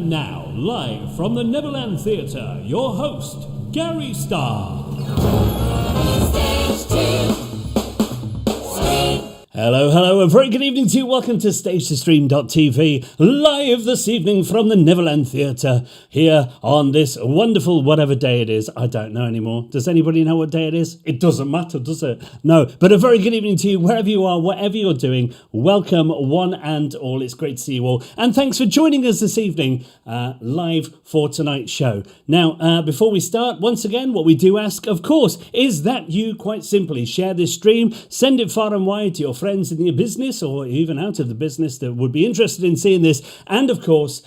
And now, live from the Neverland Theatre, your host, Gary Starr. Stage 2. Hello, a very good evening to you. Welcome to StageToStream.tv, live this evening from the Neverland Theatre, here on this wonderful whatever day it is. I don't know anymore. Does anybody know what day it is? It doesn't matter, does it? No, but a very good evening to you, wherever you are, whatever you're doing. Welcome, one and all. It's great to see you all. And thanks for joining us this evening, live for tonight's show. Now, before we start, once again, what we do ask, of course, is that you quite simply share this stream, send it far and wide to your friends in your business or even out of the business that would be interested in seeing this, and of course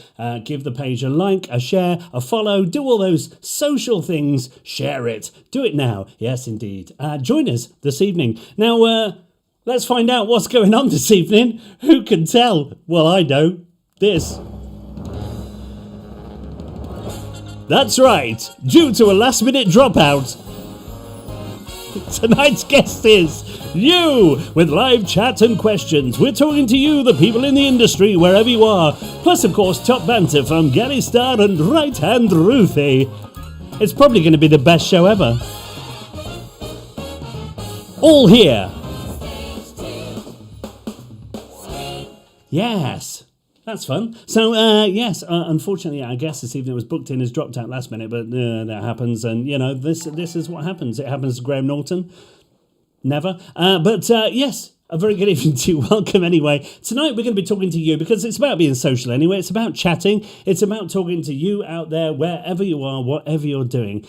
give the page a like, a share, a follow, do all those social things, share it, do it now. Yes indeed. Join us this evening. Now let's find out what's going on this evening. Who can tell? Well, I know. This. That's right, due to a last minute dropout, tonight's guest is you, with live chat and questions. We're talking to you, the people in the industry, wherever you are. Plus, of course, top banter from Gary Starr and Right Hand Ruthie. It's probably going to be the best show ever. All here. Yes. That's fun. So, yes, unfortunately, our guest this evening was booked in, has dropped out last minute, but that happens. And, you know, this is what happens. It happens to Graham Norton. Never. But yes, a very good evening to you. Welcome anyway. Tonight we're going to be talking to you because it's about being social anyway. It's about chatting. It's about talking to you out there, wherever you are, whatever you're doing.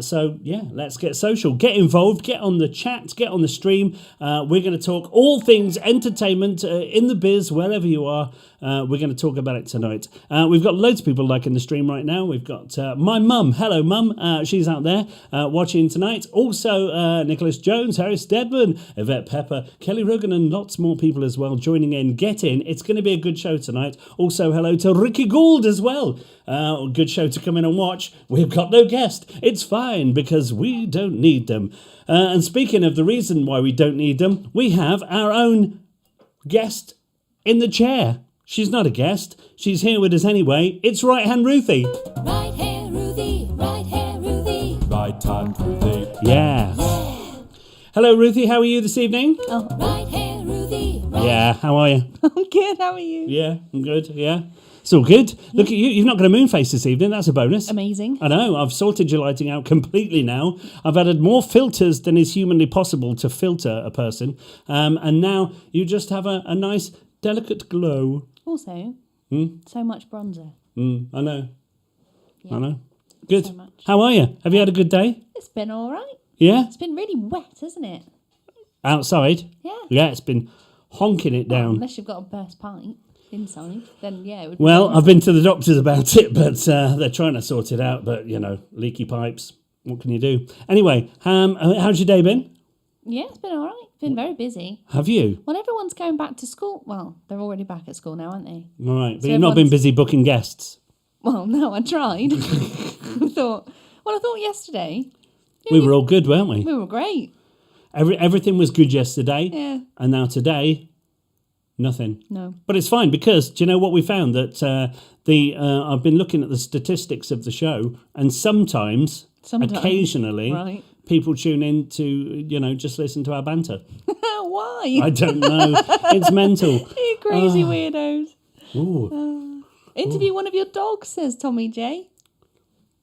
So yeah, let's get social. Get involved. Get on the chat. Get on the stream. We're going to talk all things entertainment in the biz, wherever you are. We're going to talk about it tonight. We've got loads of people liking the stream right now. We've got my mum. Hello, mum. She's out there watching tonight. Also, Nicholas Jones, Harry Stedman, Yvette Pepper, Kelly Rogan, and lots more people as well joining in. Get in. It's going to be a good show tonight. Also, hello to Ricky Gould as well. Good show to come in and watch. We've got no guest. It's fine because we don't need them. And speaking of the reason why we don't need them, we have our own guest in the chair. She's not a guest. She's here with us anyway. It's Right Hand Ruthie. Right Hand Ruthie, Right Hand Ruthie. Right Hand Ruthie. Yeah. Hello, Ruthie. How are you this evening? Oh, Right Hand Ruthie. Right. Yeah, how are you? I'm good, how are you? Yeah, I'm good, yeah. It's all good. Look at you. You've not got a moon face this evening. That's a bonus. Amazing. I know. I've sorted your lighting out completely now. I've added more filters than is humanly possible to filter a person. And now you just have a nice, delicate glow. Also, so much bronzer. I know. Yeah. I know. Good. So much. How are you? Have you had a good day? It's been all right. Yeah? It's been really wet, hasn't it? Outside? Yeah. Yeah, it's been honking it down. Unless you've got a burst pipe inside, then yeah. It would Well, be I've been to the doctors about it, but they're trying to sort it out. But, you know, leaky pipes. What can you do? Anyway, how's your day been? Yeah, it's been all right. Been very busy. Have you? Well, everyone's going back to school. Well, they're already back at school now, aren't they? All right, but So you've not been everyone's- busy booking guests. Well, no, I tried. I thought yesterday. We were all good, weren't we? We were great. Everything was good yesterday. Yeah. And now today, nothing. No. But it's fine because, do you know what we found? That I've been looking at the statistics of the show, and sometimes. Occasionally, right. people tune in to, you know, just listen to our banter. Why? I don't know. It's mental. You crazy weirdos. Ooh, Interview one of your dogs, says Tommy J.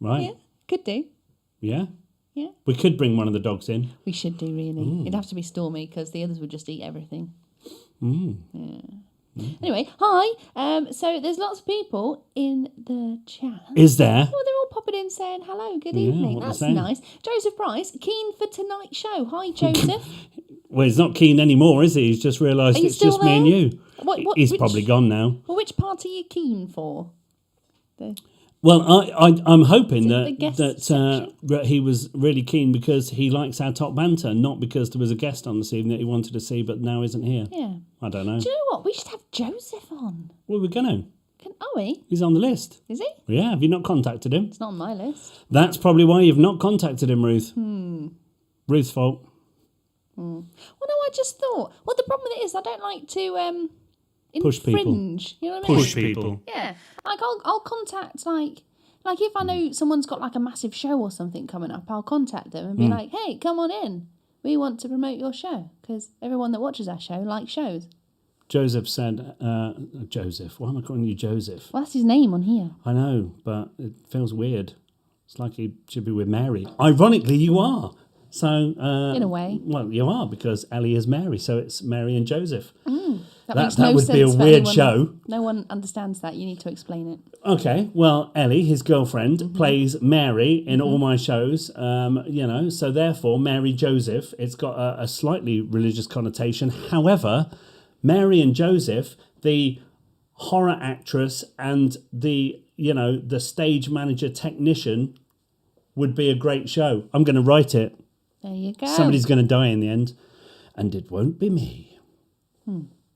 right. Yeah, could do. Yeah. Yeah. We could bring one of the dogs in. We should do, really. It'd have to be Stormy because the others would just eat everything. Yeah. Anyway, hi. So there's lots of people in the chat. Is there? Oh, they're all popping in saying hello, good Yeah, evening. what they're That's saying. nice. Joseph Price, keen for tonight's show. Hi, Joseph. Well, he's not keen anymore, is he? He's just realised Are you it's just still me and there? you. He's which- probably gone now. Well, which part are you keen for? Well, I'm hoping Is it the guest that he was really keen because he likes our top banter, not because there was a guest on this evening that he wanted to see but now isn't here. Yeah. I don't know. Do you know what? We should have Joseph on. Well, we're going to. Are we? He's on the list. Is he? Yeah, have you not contacted him? It's not on my list. That's probably why you've not contacted him, Ruth. Ruth's fault. Well, no, I just thought. Well, the problem with it is I don't like to Push people. infringe. You know what I mean? Push people. Yeah, like I'll contact like if I know someone's got like a massive show or something coming up, I'll contact them and be like, hey, come on in. We want to promote your show because everyone that watches our show likes shows. Joseph said, Joseph, why am I calling you Joseph? Well, that's his name on here. I know, but it feels weird. It's like he should be with Mary. Ironically, you are. So In a way. Well, you are because Ellie is Mary, so it's Mary and Joseph. That makes that no would be a sense for weird anyone. show. No one understands that. You need to explain it. Okay, well, Ellie, his girlfriend, plays Mary in all my shows. So therefore, Mary Joseph, it's got a slightly religious connotation. However, Mary and Joseph, the horror actress and the stage manager technician, would be a great show. I'm going to write it. There you go. Somebody's going to die in the end, and it won't be me.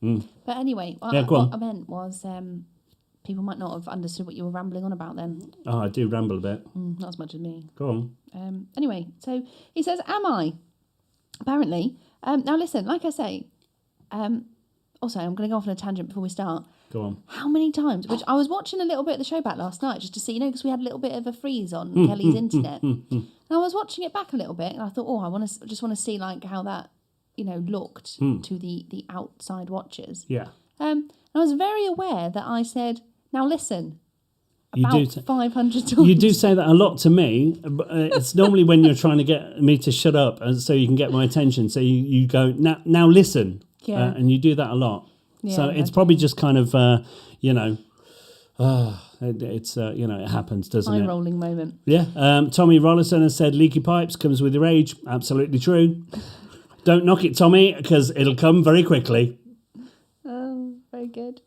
But anyway, Yeah, go what on. I meant was people might not have understood what you were rambling on about then. Oh, I do ramble a bit. Not as much as me. Go on. Anyway, so he says, am I? Apparently. Now listen, like I say, also I'm going to go off on a tangent before we start. Go on. How many times, which I was watching a little bit of the show back last night just to see, because we had a little bit of a freeze on Kelly's internet. And I was watching it back a little bit and I thought, I just want to see like how that, looked to the outside watchers. Yeah. And I was very aware that I said, now listen, You about do 500 times. You do say that a lot to me. But it's normally when you're trying to get me to shut up and so you can get my attention. So you go, now listen. Yeah. And you do that a lot. Yeah, so it's probably just kind of, it happens, doesn't it? Eye-rolling moment. Yeah. Tommy Rollerson has said, leaky pipes comes with your age. Absolutely true. Don't knock it, Tommy, because it'll come very quickly. Oh, very good.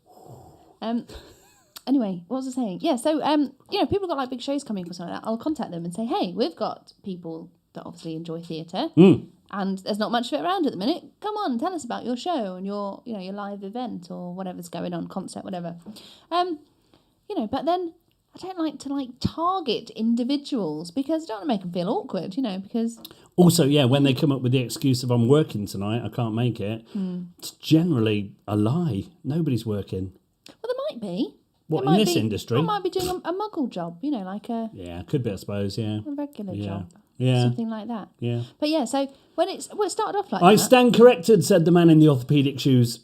Anyway, what was I saying? Yeah, so, people got like big shows coming for something like that. I'll contact them and say, hey, we've got people that obviously enjoy theatre and there's not much of it around at the minute. Come on, tell us about your show and your live event or whatever's going on, concert, whatever. But then I don't like to target individuals because I don't want to make them feel awkward, because... Also, yeah, when they come up with the excuse of I'm working tonight, I can't make it, it's generally a lie. Nobody's working. Well, there might be. What, There in might this be- industry? I might be doing a muggle job, like a Yeah, could be, I suppose, yeah. regular job. Yeah. Something like that. Yeah. But yeah, so when it started off like I that. stand corrected, said the man in the orthopaedic shoes.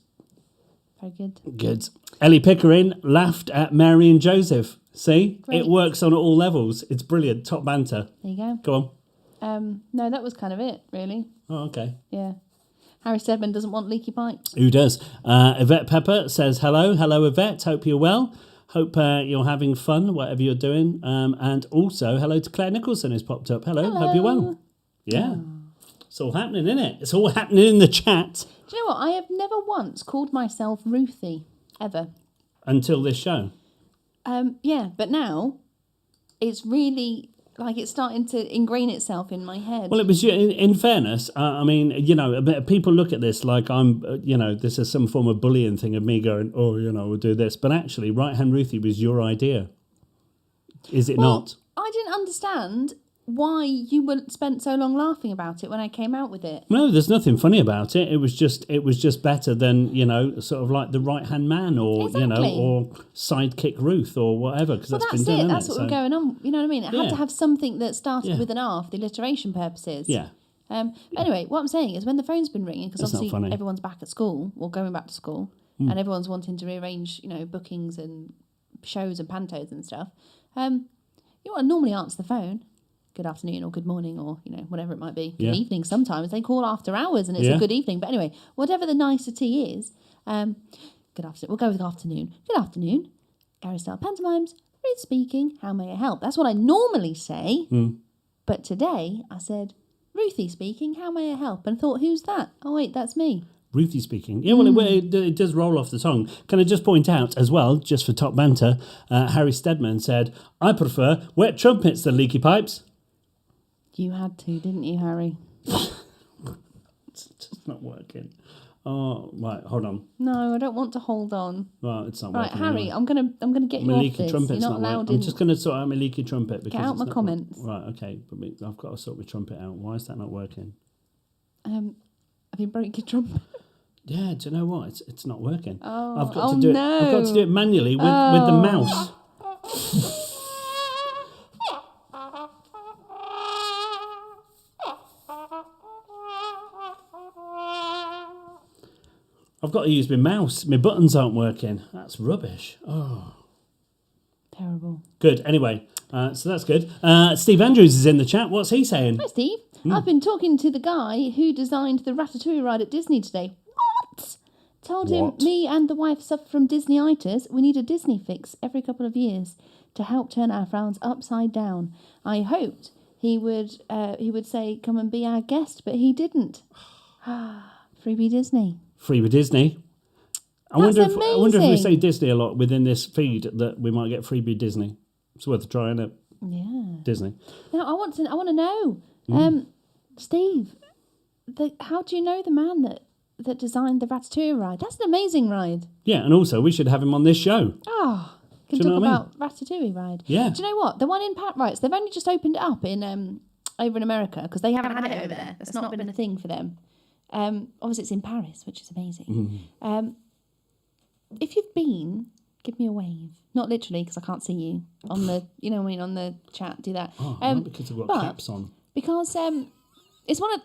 Very good. Good. Ellie Pickering laughed at Mary and Joseph. See? Great. It works on all levels. It's brilliant. Top banter. There you go. Go on. No, that was kind of it, really. Oh, okay. Yeah. Harry Stedman doesn't want leaky pipes. Who does? Yvette Pepper says, hello. Hello, Yvette. Hope you're well. Hope you're having fun, whatever you're doing. And also, hello to Claire Nicholson who's popped up. Hello. Hope you're well. Yeah. It's all happening, isn't it? It's all happening in the chat. Do you know what? I have never once called myself Ruthie, ever. Until this show. Yeah, but now it's really... it's starting to ingrain itself in my head. Well, it was, in fairness, people look at this like I'm, this is some form of bullying thing of me going, we'll do this. But actually, Right Hand Ruthie was your idea. Is it not? I didn't understand why you spent so long laughing about it when I came out with it. No, there's nothing funny about it. It was just better than, sort of like the Right Hand Man or, Exactly. or Sidekick Ruth or whatever, because that's been done, it. hasn't That's it? what was going on. You know what I mean? It had Yeah. to have something that started Yeah. with an R for the alliteration purposes. Yeah. But anyway, what I'm saying is when the phone's been ringing, because That's not obviously funny. everyone's back at school or going back to school, and everyone's wanting to rearrange, bookings and shows and pantos and stuff. I normally answer the phone. Good afternoon or good morning or, whatever it might be. Good Yeah. evening sometimes. They call after hours and it's Yeah. a good evening. But anyway, whatever the nicety is, good afternoon. We'll go with afternoon. Good afternoon. Gary Style Pantomimes. Ruth speaking. How may I help? That's what I normally say. But today I said, Ruthie speaking. How may I help? And thought, who's that? Oh, wait, that's me. Ruthie speaking. Yeah, well, it does roll off the tongue. Can I just point out as well, just for top banter, Harry Stedman said, I prefer wet trumpets than leaky pipes. You had to, didn't you, Harry? It's just not working. Oh, right, hold on. No, I don't want to hold on. Well, it's not Right, working. Harry, anyway. I'm gonna get you My off leaky this. trumpet's You're not not allowed working. in. I'm just going to sort out my leaky trumpet. Because out it's my not- comments. Right, okay. But I've got to sort my trumpet out. Why is that not working? Have you broke your trumpet? Yeah, do you know what? It's not working. Oh, I've got to do it. I've got to do it manually with the mouse. I've got to use my mouse. My buttons aren't working. That's rubbish. Oh, Terrible. good. Anyway, so that's good. Steve Andrews is in the chat. What's he saying? Hi, Steve. I've been talking to the guy who designed the Ratatouille ride at Disney today. What? Told him What? me and the wife suffer from Disney-itis. We need a Disney fix every couple of years to help turn our frowns upside down. I hoped he would say, come and be our guest, but he didn't. Freebie Disney. Freebie Disney. I That's wonder if we amazing. say Disney a lot within this feed that we might get Freebie Disney. It's worth a try, isn't it? Yeah. Disney. Now I want to know, Steve, how do you know the man that designed the Ratatouille ride? That's an amazing ride. Yeah, and also we should have him on this show. Oh, can Do you talk know what I about Ratatouille ride. Yeah. Do you know what? The one in Pat Wright's, they've only just opened it up in over in America because they haven't had it over there. It's not been a thing for them. Obviously it's in Paris, which is amazing. If you've been, give me a wave. Not literally because I can't see you on the, on the chat. Do that. Oh, not because I've got but- caps on. Because it's one of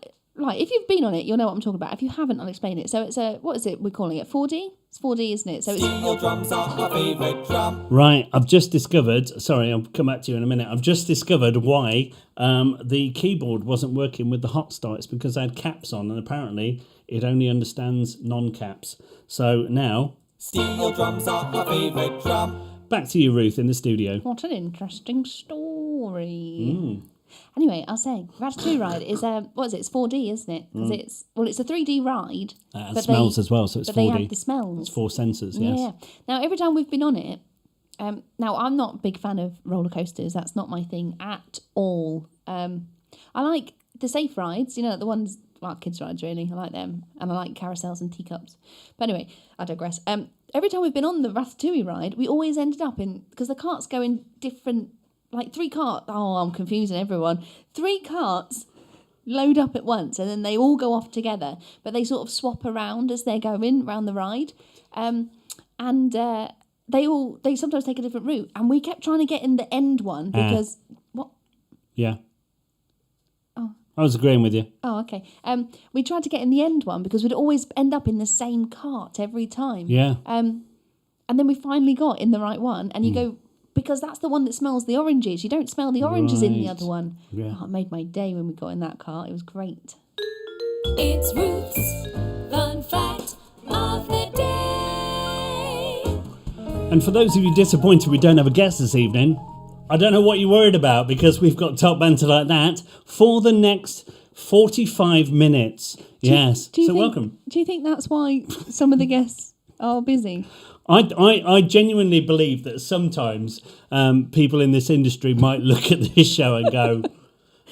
if you've been on it, you'll know what I'm talking about. If you haven't, I'll explain it. So it's what is it we're calling it? 4D? It's 4D, isn't it? So it's Steel drums are my favourite drum. Right, I've just discovered, sorry, I'll come back to you in a minute. I've just discovered why the keyboard wasn't working with the hot start. It's because I had caps on and apparently it only understands non-caps. So now, Steel drums are my favourite drum. back to you, Ruth, in the studio. what an interesting story. Anyway, I was saying, Ratatouille ride is what is it? It's 4D, isn't it? Because it's a 3D ride. And but smells they- as well, so it's But 4D. they have the smells. It's 4 sensors, yes. Yeah. Now, every time we've been on it, now I'm not a big fan of roller coasters. That's not my thing at all. I like the safe rides, the ones, well, kids' rides really. I like them. And I like carousels and teacups. But anyway, I digress. Every time we've been on the Ratatouille ride, we always ended up because the carts go in different, like 3 carts. Oh, I'm confusing everyone. 3 carts load up at once and then they all go off together, but they sort of swap around as they're going around the ride. They sometimes take a different route, and we kept trying to get in the end one because what? Yeah. Oh. I was agreeing with you. Oh, okay. We tried to get in the end one because we'd always end up in the same cart every time. Yeah. And then we finally got in the right one, and you go, because that's the one that smells the oranges. You don't smell the oranges in the Right. other one. Yeah. Oh, it made my day when we got in that cart. It was great. It's Ruth's fun fact of the day. And for those of you disappointed we don't have a guest this evening, I don't know what you're worried about because we've got top banter like that for the next 45 minutes. Yes. Do you So think, welcome. Do you think that's why some of the guests are busy? I genuinely believe that sometimes people in this industry might look at this show and go,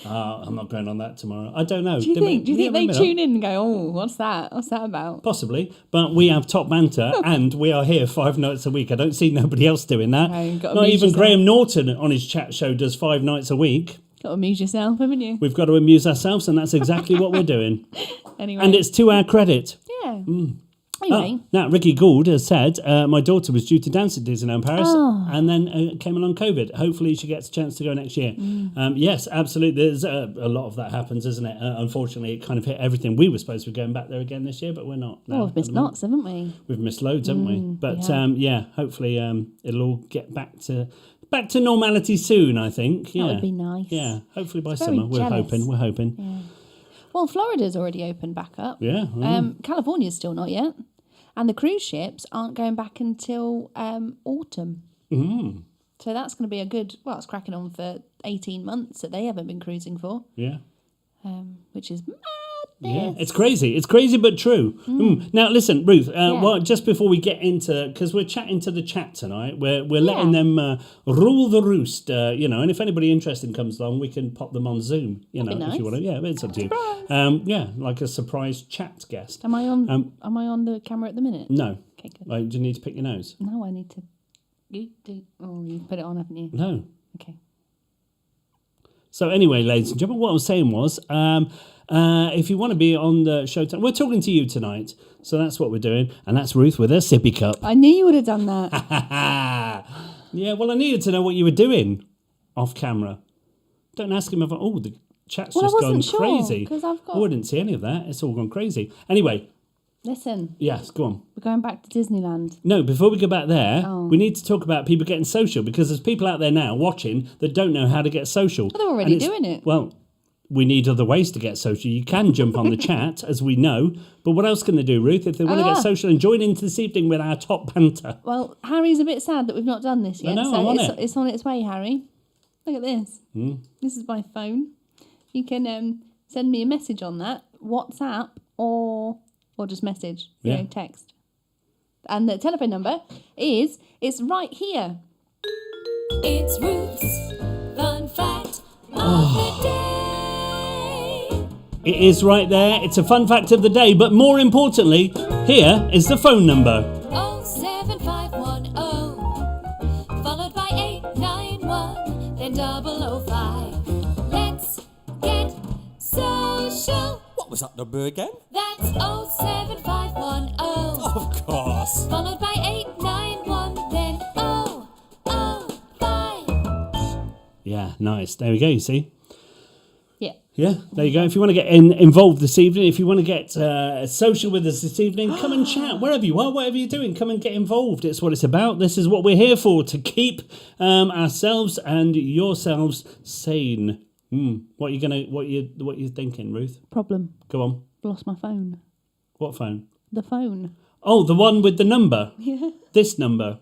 I'm not going on that tomorrow. I don't know. Do you think they tune in and go, oh, what's that? What's that about? Possibly, but we have top banter and we are here 5 nights a week. I don't see nobody else doing that. No, you've got to Not amuse even yourself. Graham Norton on his chat show does 5 nights a week. Got to amuse yourself, haven't you? We've got to amuse ourselves, and that's exactly what we're doing. Anyway. And it's to our credit. Yeah. Anyway. Now, Ricky Gould has said, my daughter was due to dance at Disneyland Paris and then came along COVID. Hopefully she gets a chance to go next year. Yes, absolutely. There's a lot of that happens, isn't it? Unfortunately, it kind of hit everything. We were supposed to be going back there again this year, but we're not. Oh, we've missed lots, haven't we? We've missed loads, haven't we? But have. hopefully it'll all get back to normality soon, I think. Yeah. That would be nice. Yeah, hopefully by Very summer. jealous. We're hoping. Well, Florida's already opened back up. Yeah. California's still not yet. And the cruise ships aren't going back until autumn. So that's going to be it's cracking on for 18 months that they haven't been cruising for, Yeah. which is madness. Yeah, it's crazy. It's crazy, but true. Now, listen, Ruth. Well, just before we get into, because we're chatting to the chat tonight, we're letting them rule the roost. And if anybody interesting comes along, we can pop them on Zoom. That'd be if nice. you want to. Yeah, it's up to you. Surprise. Like a surprise chat guest. Am I on the camera at the minute? No. Okay, good. Like, do you need to pick your nose? No, I need to. You've put it on, haven't you? No. Okay. So anyway, ladies and gentlemen, what I was saying was, if you want to be on the show, we're talking to you tonight. So that's what we're doing. And that's Ruth with her sippy cup. I knew you would have done that. Yeah, well, I needed to know what you were doing off camera. Don't ask him if the chat's just gone crazy. I didn't see any of that. It's all gone crazy. Anyway. Listen. Yes, go on. We're going back to Disneyland. No, before we go back there, we need to talk about people getting social, because there's people out there now watching that don't know how to get social. Well, they're already doing it. Well, we need other ways to get social. You can jump on the chat, as we know, but what else can they do, Ruth, if they want to get social and join into this evening with our top banter? Well, Harry's a bit sad that we've not done this yet. I know, I'm on it. It's on its way, Harry. Look at this. This is my phone. You can send me a message on that, WhatsApp or just message, text. And the telephone number it's right here. It's Ruth's Fun Fact of the Day. It is right there. It's a fun fact of the day, but more importantly, here is the phone number. 07510, followed by 891, then 005. Let's get social. What was that number again? That's 07510. Of course. Followed by 891, then 005. Yeah, nice. There we go, you see? Yeah. Yeah, there you go. If you want to get involved this evening, if you want to get social with us this evening, come and chat wherever you are, whatever you're doing. Come and get involved. It's what it's about. This is what we're here for, to keep ourselves and yourselves sane. What you thinking, Ruth? Problem. Go on. Lost my phone. What phone? The phone. Oh, the one with the number. Yeah. This number.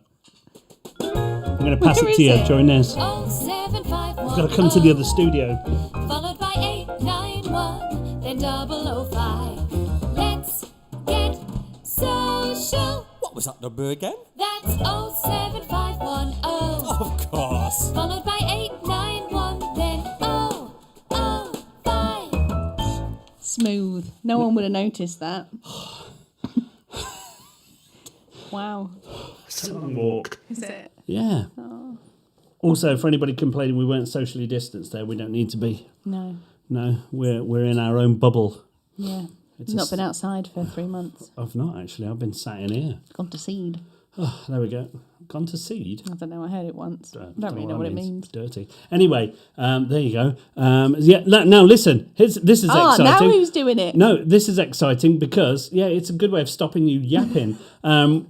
I'm going to pass it to you. Join this. I've got to come to the other studio. Followed by 891, then 005. Let's get social. What was that number again? That's 07510. Of course. Followed by 891, then 005. Smooth. No one would have noticed that. Wow. It's a long walk. Is it? Yeah. Oh. Also, for anybody complaining we weren't socially distanced there, we don't need to be. No. No, we're in our own bubble. Yeah. It's not been outside for 3 months. I've not, actually. I've been sat in here. Gone to seed. Oh, there we go. Gone to seed. I don't know. I heard it once. I don't really know what it means. Dirty. Anyway, there you go. Now listen. This is exciting. Now who's doing it? No, this is exciting because it's a good way of stopping you yapping. I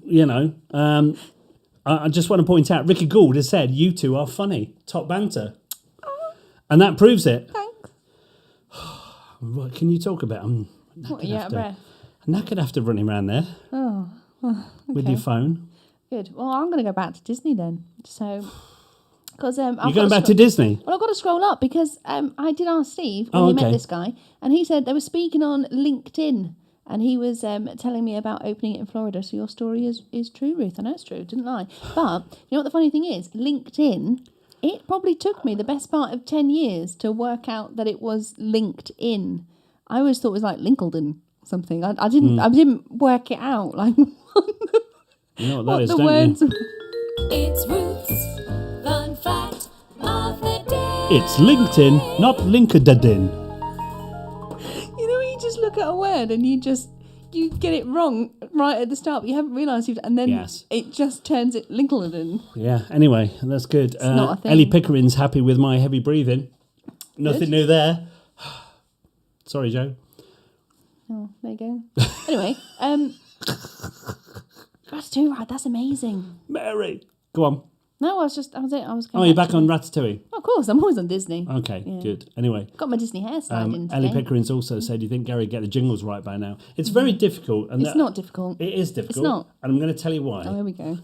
just want to point out, Ricky Gould has said you two are funny, top banter, and that proves it. Thanks. What can you talk about? What, are you out of breath? I'm knackered after running around there. Oh, okay. With your phone. Good. Well, I'm going to go back to Disney then. So, because you're going back to Disney. Well, I've got to scroll up because I did ask Steve when he met this guy, and he said they were speaking on LinkedIn, and he was telling me about opening it in Florida. So your story is true, Ruth. I know it's true. Didn't lie. But you know what the funny thing is? LinkedIn. It probably took me the best part of 10 years to work out that it was LinkedIn. I always thought it was like Lincoln something. I didn't work it out. Like, you know what that is, the don't words. you? It's Ruth's Fun Fact of the Day. It's LinkedIn, not LinkedIn. You know, you just look at a word and you get it wrong right at the start, but you haven't realised and then it just turns it Lincoln. Yeah, anyway, that's good. Not a thing. Ellie Pickering's happy with my heavy breathing. Nothing new there. Sorry, Joe. Oh, there you go. Anyway, Ratatouille Ride, that's amazing. Mary, go on. No, I was going you're back on Ratatouille? Of course, I'm always on Disney. Okay, good. Anyway. Got my Disney hairstyle in today. Ellie Pickering's also said, do you think Gary get the jingles right by now? It's very difficult. And it's not difficult. It is difficult. It's not. And I'm going to tell you why. Oh, here we go.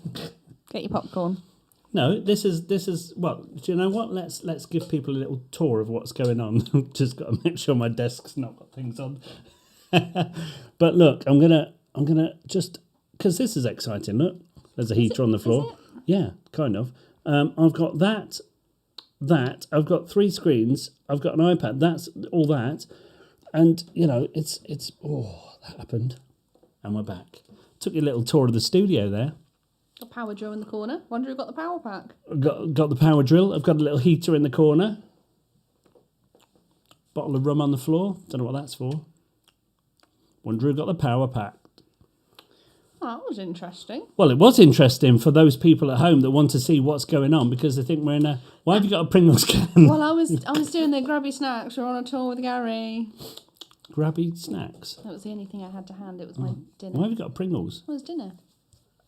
Get your popcorn. No, this is well, do you know what? Let's give people a little tour of what's going on. Just got to make sure my desk's not got things on. But look, I'm gonna just, because this is exciting. Look, there's a heater on the floor. Yeah, kind of. I've got that. I've got 3 screens. I've got an iPad. That's all that, and it's that happened, and we're back. Took you a little tour of the studio there. Got power drill in the corner. Wonder who got the power pack. Got the power drill. I've got a little heater in the corner. bottle of rum on the floor. Don't know what that's for. Wonder who got the power pack. Oh, that was interesting. Well, it was interesting for those people at home that want to see what's going on because they think we're in a... Why have you got a Pringles can? Well, I was doing the grubby snacks. We're on a tour with Gary. Grabby snacks. That was the only thing I had to hand. It was my dinner. Why have you got Pringles? What was dinner?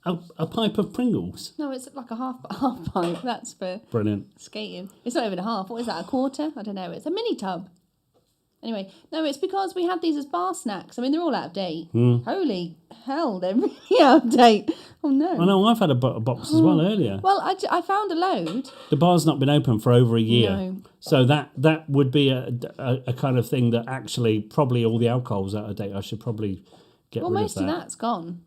A pipe of Pringles. No, it's like a half pipe. That's for Brilliant. skating. It's not even a half. What is that? A quarter? I don't know. It's a mini tub. Anyway, no, it's because we had these as bar snacks. I mean, they're all out of date. Holy hell, they're really out of date. Oh no. I know, I've had a box as well earlier. Well, I found a load. The bar's not been open for over a year. No. So that would be a kind of thing that actually probably all the alcohol's out of date. I should probably get Well, rid most of that. of that's gone.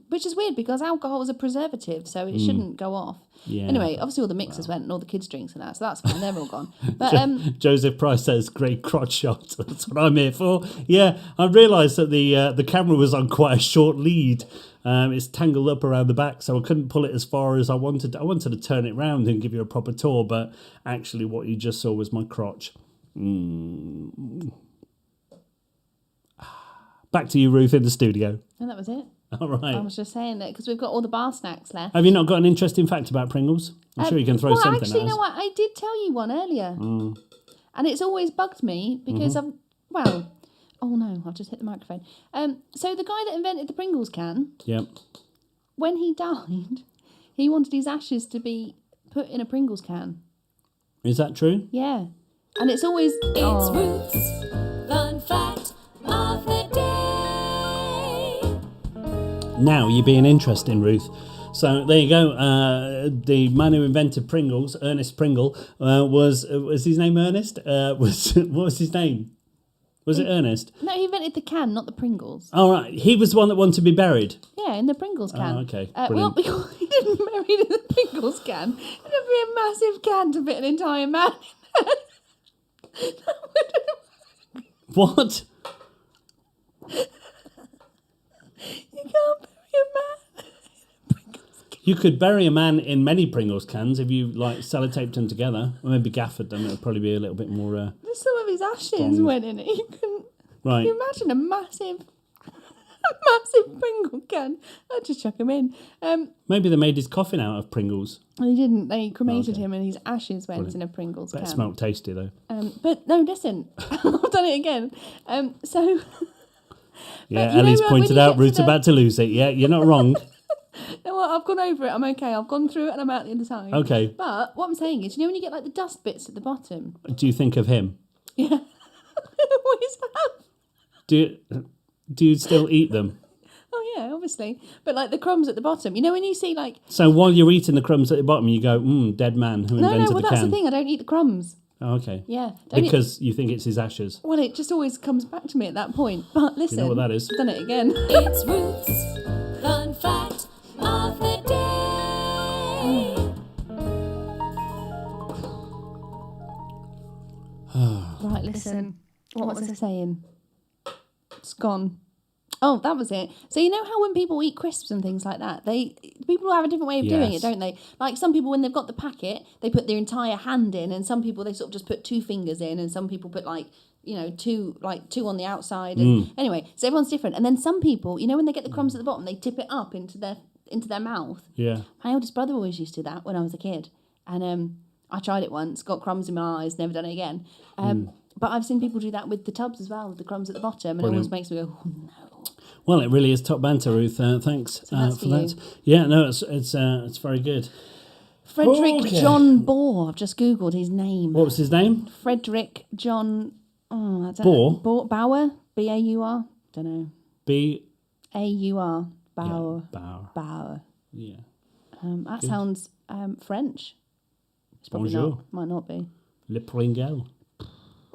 Which is weird because alcohol is a preservative, so it shouldn't go off. Yeah. Anyway, obviously all the mixers went and all the kids' drinks and that, so that's fine. They're all gone. But Joseph Price says, great crotch shot. That's what I'm here for. Yeah, I realised that the camera was on quite a short lead. It's tangled up around the back, so I couldn't pull it as far as I wanted. I wanted to turn it round and give you a proper tour, but actually what you just saw was my crotch. Back to you, Ruth, in the studio. and that was it. All right. I was just saying that because we've got all the bar snacks left. Have you not got an interesting fact about Pringles? I'm sure you can throw well, something actually, at you us. know what? I did tell you one earlier. And it's always bugged me because Mm-hmm. oh no, I've just hit the microphone. So the guy that invented the Pringles can, Yep. when he died, he wanted his ashes to be put in a Pringles can. Is that true? Yeah. And it's always... It's Ruth's Fun Fact of the Day. Now you're being interesting, Ruth. So there you go. The man who invented Pringles, Ernest Pringle, was his name Ernest? What was his name? Was it Ernest? No, he invented the can, not the Pringles. All right. He was the one that wanted to be buried. Yeah, in the Pringles can. Oh, okay. Well, Brilliant. because he didn't bury it in the Pringles can. It'd be a massive can to fit an entire man in. What? You can't bury a man. You could bury a man in many Pringles cans if you like sellotaped them together, or maybe gaffered them. It would probably be a little bit more. Some of his ashes went in it. You couldn't. Right. Can you imagine a massive Pringle can? I'd just chuck him in. Maybe they made his coffin out of Pringles. They didn't. They cremated him, and his ashes went in a Pringles That can. smelled tasty though. But no, listen, I've done it again. So. Yeah, you know Ellie's when pointed you out get to Ruth's the- about to lose it. Yeah, you're not wrong. No, well, I've gone over it. I'm okay. I've gone through it, and I'm out the other side. Okay. But what I'm saying is, you know, when you get like the dust bits at the bottom. Do you think of him? Yeah. What is that? Do you still eat them? Oh yeah, obviously. But like the crumbs at the bottom. You know when you see like. So while you're eating the crumbs at the bottom, you go, dead man who No, invented well the that's can. the thing. I don't eat the crumbs. Oh, okay. Yeah. Don't eat- Because you think it's his ashes. Well, it just always comes back to me at that point. But listen, You know what that is? I've done it again. It's Ruth's Fun Fact of the Day. Right, listen. What was I saying? It's gone. Oh, that was it. So you know how when people eat crisps and things like that, people have a different way of doing Yes. it, don't they? Like some people, when they've got the packet, they put their entire hand in, and some people they sort of just put 2 fingers in, and some people put two on the outside. And anyway, so everyone's different. And then some people, you know, when they get the crumbs at the bottom, they tip it up into their mouth. Yeah. My oldest brother always used to do that when I was a kid, and I tried it once, got crumbs in my eyes, never done it again. But I've seen people do that with the tubs as well, with the crumbs at the bottom, and it always makes me go, oh no. Well, it really is top banter, Ruth. Thanks that's for for that. you. Yeah, no, it's very good. Frederick Okay. John Bohr. I've just googled his name. What was his name? Frederick John. I don't Bohr? know. Bauer. Baur. Don't know. Aur. Bauer. Bauer. Bauer. Yeah. That sounds French. It's probably Bonjour. not. Might not be. Le Pringle.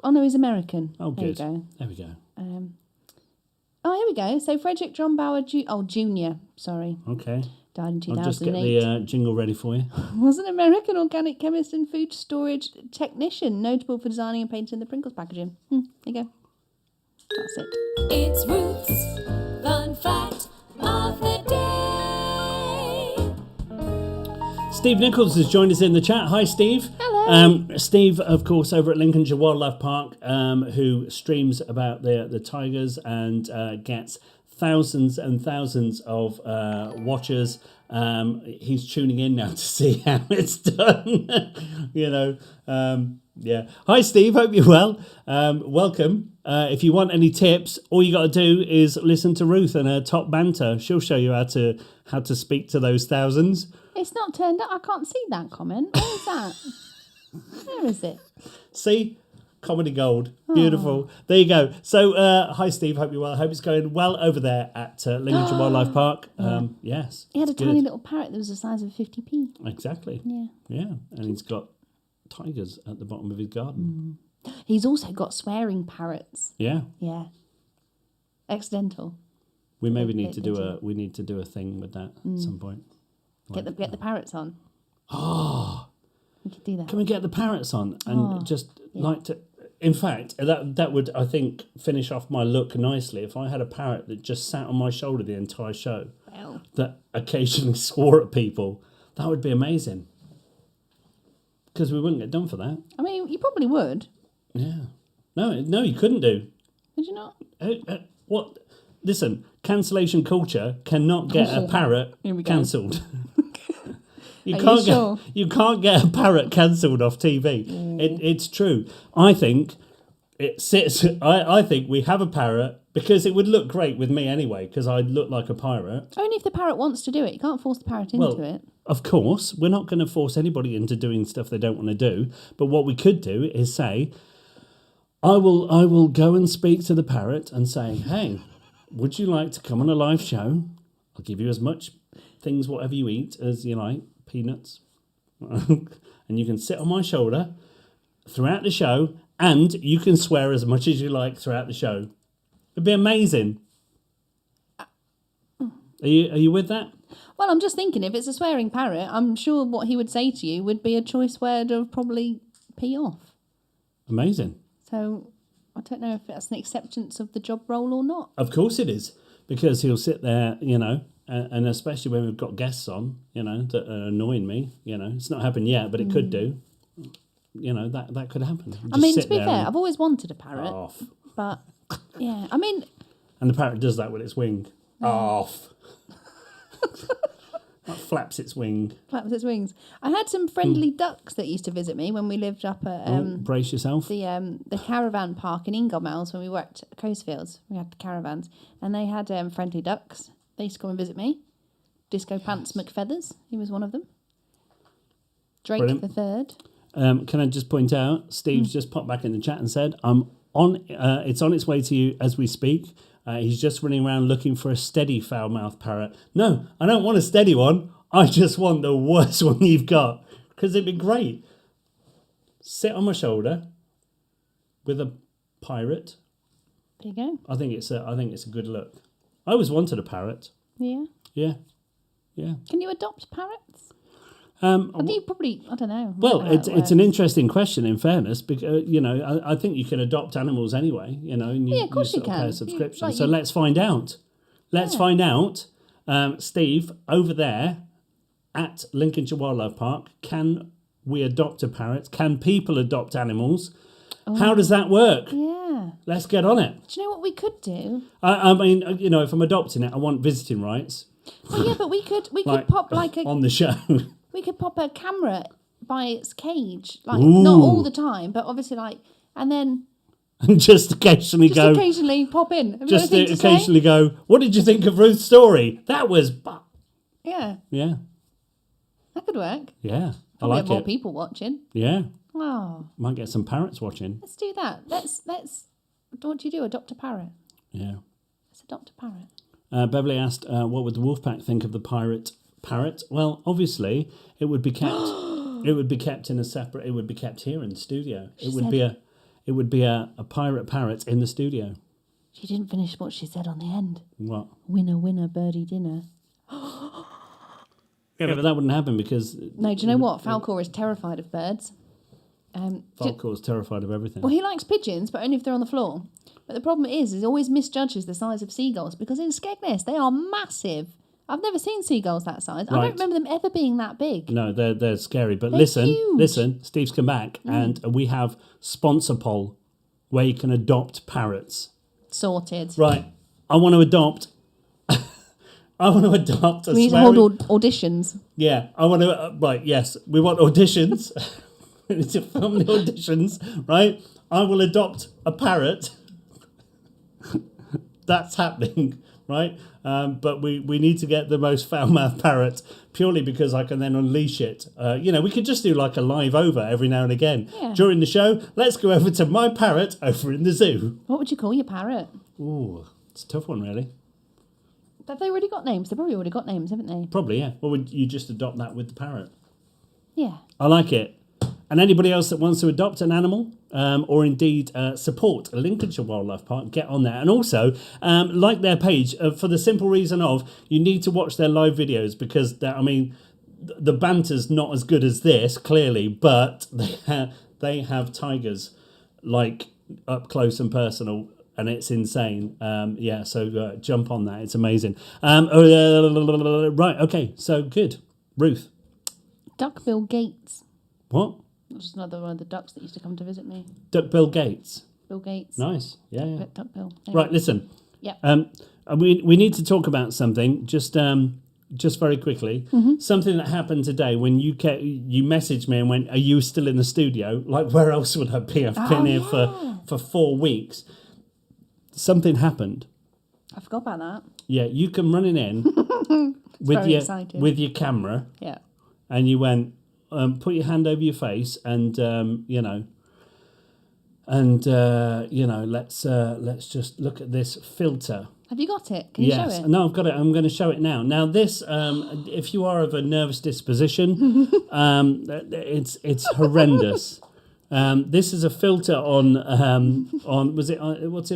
Oh no, he's American. Oh, There you good. go. There we go. Oh, here we go. So Frederick John Bauer Jr. Sorry, Okay. died in I'll just get 2008. the jingle ready for you. Was an American organic chemist and food storage technician, notable for designing and painting the Pringles packaging. There you go. That's it. It's Ruth's Fun Fact of the Day. Steve Nichols has joined us in the chat. Hi, Steve. Hello. Steve, of course, over at Lincolnshire Wildlife Park, who streams about the tigers and gets thousands and thousands of watchers. He's tuning in now to see how it's done. Yeah. Hi, Steve. Hope you're well. Welcome. If you want any tips, all you got to do is listen to Ruth and her top banter. She'll show you how to speak to those thousands. It's not turned up. I can't see that comment. Where is that? Where is it? See? Comedy gold. Beautiful. There you go. So, hi, Steve. Hope you're well. Hope it's going well over there at Lincolnshire Wildlife Park. Yes. He had a it's tiny good. little parrot that was the size of a 50p. Exactly. Yeah. Yeah. And he's got tigers at the bottom of his garden. He's also got swearing parrots. Yeah. Yeah. Accidental. We maybe need Bit to do a thing with that at some point. Get the parrots on. We could do that. Can we get the parrots on and like to? In fact, that would, I think, finish off my look nicely if I had a parrot that just sat on my shoulder the entire show, Well, that occasionally swore at people. That would be amazing. Because we wouldn't get done for that. I mean, you probably would. Yeah. No, you couldn't do. Would you not? What? Listen, cancellation culture cannot get a parrot Here we go. cancelled. You Are can't you sure? You can't get a parrot cancelled off TV. It's true. I think it sits. I think we have a parrot because it would look great with me anyway. Because I'd look like a pirate. Only if the parrot wants to do it. You can't force the parrot into it. Of course, we're not going to force anybody into doing stuff they don't want to do. But what we could do is say, I will go and speak to the parrot and say, hey, would you like to come on a live show? I'll give you as much things, whatever you eat, as you like. Peanuts. And you can sit on my shoulder throughout the show and you can swear as much as you like throughout the show. It'd be amazing. Are you with that? Well, I'm just thinking, if it's a swearing parrot, I'm sure what he would say to you would be a choice word of probably pee off. Amazing. So I don't know if that's an acceptance of the job role or not. Of course it is. Because he'll sit there, and especially when we've got guests on, that are annoying me, It's not happened yet, but it could do. That could happen. I mean, to be fair, I've always wanted a parrot. Off. But, yeah, I mean... And the parrot does that with its wing. Off. That flaps its wing. Flaps its wings. I had some friendly ducks that used to visit me when we lived up at Brace yourself. the caravan park in Inglemells when we worked at Coastfields. We had the caravans, and they had friendly ducks. They used to come and visit me. Disco Pants McFeathers, he was one of them. Drake Brilliant. the third. Can I just point out, Steve's just popped back in the chat and said, "I'm on. It's on its way to you as we speak." He's just running around looking for a steady foul-mouthed parrot. No, I don't want a steady one. I just want the worst one you've got. Because it'd be great. Sit on my shoulder with a pirate. There you go. I think it's a good look. I always wanted a parrot. Yeah. Yeah. Can you adopt parrots? I don't know. Well, it's an interesting question. In fairness, because I think you can adopt animals anyway. And Yeah, of course you sort of pay can. a subscription. Like So let's find out. Let's find out. Steve, over there at Lincolnshire Wildlife Park, can we adopt a parrot? Can people adopt animals? How does that work? Yeah. Let's get on it. Do you know what we could do? I mean, if I'm adopting it, I want visiting rights Well, yeah, but we could Like, pop like a on the show. we could pop a camera by its cage, like Ooh. not all the time, but obviously and then And just occasionally just go. occasionally pop in. Have you Just got anything to say? occasionally go. What did you think of Ruth's story? That was. Yeah, Yeah. that could work. Yeah. I Probably like have more it. people watching. Yeah. Oh, Might get some parrots watching. let's do that. Let's. What do you do? Adopt a parrot. Yeah. Let's adopt a parrot. Beverly asked, what would the Wolfpack think of the parrot? Well, obviously, it would be kept. It would be kept in a separate. It would be kept here in the studio. It would be a pirate parrot in the studio. She didn't finish what she said on the end. What? Winner, winner, birdie dinner. Yeah, but that wouldn't happen because. No, do you know what? Falcor is terrified of birds. Falcor's terrified of everything. Well, he likes pigeons, but only if they're on the floor. But the problem is he always misjudges the size of seagulls because in Skegness they are massive. I've never seen seagulls that size. I Right. don't remember them ever being that big. No, they're scary. But They're listen, huge. Steve's come back, and we have sponsor poll where you can adopt parrots. Sorted. Right, I want to adopt. I want to adopt a We need to swearing. hold auditions. Yeah, I want to. Right, yes, we want auditions. We need to film the auditions. Right, I will adopt a parrot. That's happening. Right, but we need to get the most foul-mouthed parrot purely because I can then unleash it. We could just do like a live over every now and again Yeah. during the show. Let's go over to my parrot over in the zoo. What would you call your parrot? Ooh, it's a tough one, really. Have they already got names? They've probably already got names, haven't they? Probably, yeah. Well, would you just adopt that with the parrot? Yeah. I like it. And anybody else that wants to adopt an animal or indeed support a Lincolnshire Wildlife Park, get on there. And also, like their page for the simple reason of you need to watch their live videos because, the banter's not as good as this, clearly, but they have tigers, like, up close and personal. And it's insane. So jump on that. It's amazing. Right, okay, so good. Ruth. Duckbill Gates. What? Just another one of the ducks that used to come to visit me. Bill Gates. Bill Gates. Nice. Yeah. Duckbill. Anyway. Right, listen. Yeah. We need to talk about something just very quickly. Mm-hmm. Something that happened today when you messaged me and went, "Are you still in the studio?" Like, where else would I be? I've been here for 4 weeks. Something happened. I forgot about that. Yeah, you come running in very exciting. with your camera, Yeah. and you went, put your hand over your face, and let's just look at this filter. Have you got it? Can you show it? No, I've got it. I'm going to show it now. Now, this, if you are of a nervous disposition, it's horrendous. This is a filter on what's it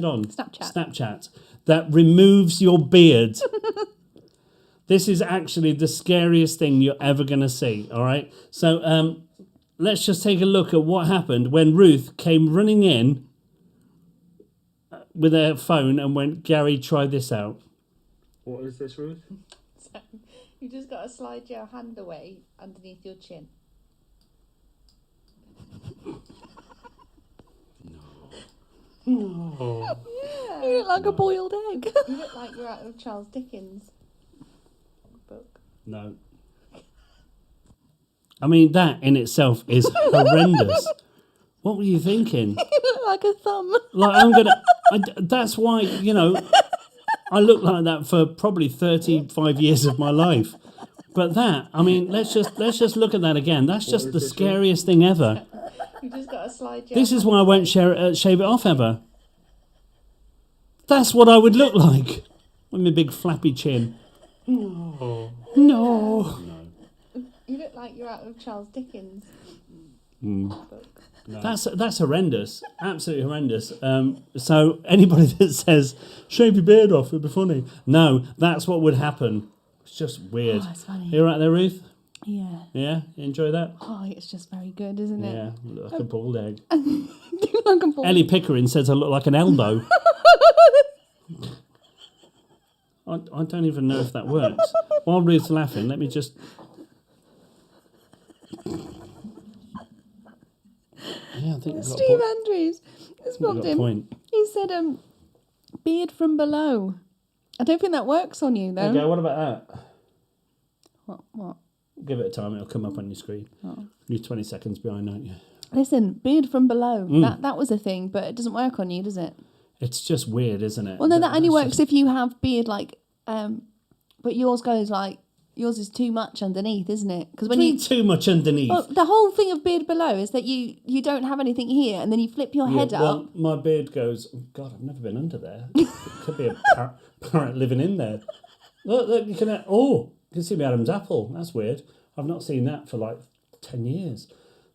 on? Snapchat that removes your beard. This is actually the scariest thing you're ever going to see. All right, so let's just take a look at what happened when Ruth came running in with her phone and went, "Gary, try this out." What is this, Ruth? So you just got to slide your hand away underneath your chin. Oh. Yeah. You look like a boiled egg. You look like you're out of Charles Dickens' book. No. I mean, that in itself is horrendous. What were you thinking? You look like a thumb. Like, that's why, I look like that for probably 35 years of my life. But that, I mean, let's just look at that again. That's just the scariest thing ever. You just got to slide your This is why I won't shave it off ever. That's what I would look like with my big flappy chin. No. You look like you're out of Charles Dickens' book. No. That's horrendous. Absolutely horrendous. So anybody that says, "Shave your beard off, it'd be funny." No, that's what would happen. It's just weird. Oh, it's funny. You all right there, Ruth? Yeah. Yeah? You enjoy that? Oh, it's just very good, isn't it? Yeah, look like a bald egg. You look like a ball. Ellie Pickering says I look like an elbow. I don't even know if that works. While Ruth's laughing, let me just... Yeah, I think we've got Steve Andrews has popped a in. point. He said, beard from below. I don't think that works on you, though. Okay, what about that? What? Give it a time, it'll come up on your screen. Oh. You're 20 seconds behind, aren't you? Listen, beard from below. That was a thing, but it doesn't work on you, does it? It's just weird, isn't it? Well, no, that only That's works if you have beard, like, but yours goes like, yours is too much underneath, isn't it? Because when you too much underneath. Well, the whole thing of beard below is that you don't have anything here, and then you flip your head up. My beard goes, oh God, I've never been under there. It could be a parrot living in there. Look, you can see my Adam's apple. That's weird. I've not seen that for like 10 years.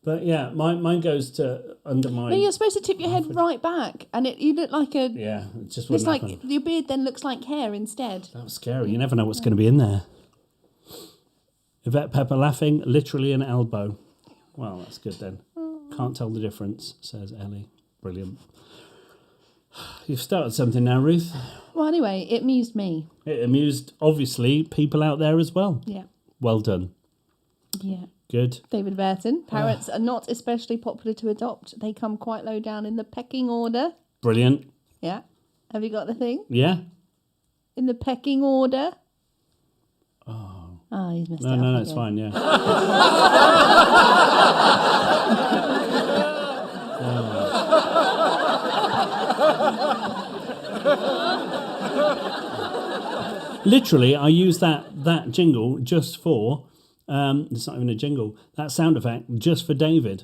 But yeah, mine goes to under my... No, you're supposed to tip your head right back, and you look like a... Yeah, it just It's wouldn't like happen. your beard then looks like hair instead. That was scary. You never know what's going to be in there. Yvette Pepper laughing, literally an elbow. Well, that's good then. Can't tell the difference, says Ellie. Brilliant. You've started something now, Ruth. Well, anyway, it amused me. It amused, obviously, people out there as well. Yeah. Well done. Yeah. Good. David Burton. Parrots are not especially popular to adopt. They come quite low down in the pecking order. Brilliant. Yeah. Have you got the thing? Yeah. In the pecking order. Oh, he's messed it up. No, again. it's fine, yeah. Literally, I use that jingle just for, it's not even a jingle, that sound effect just for David.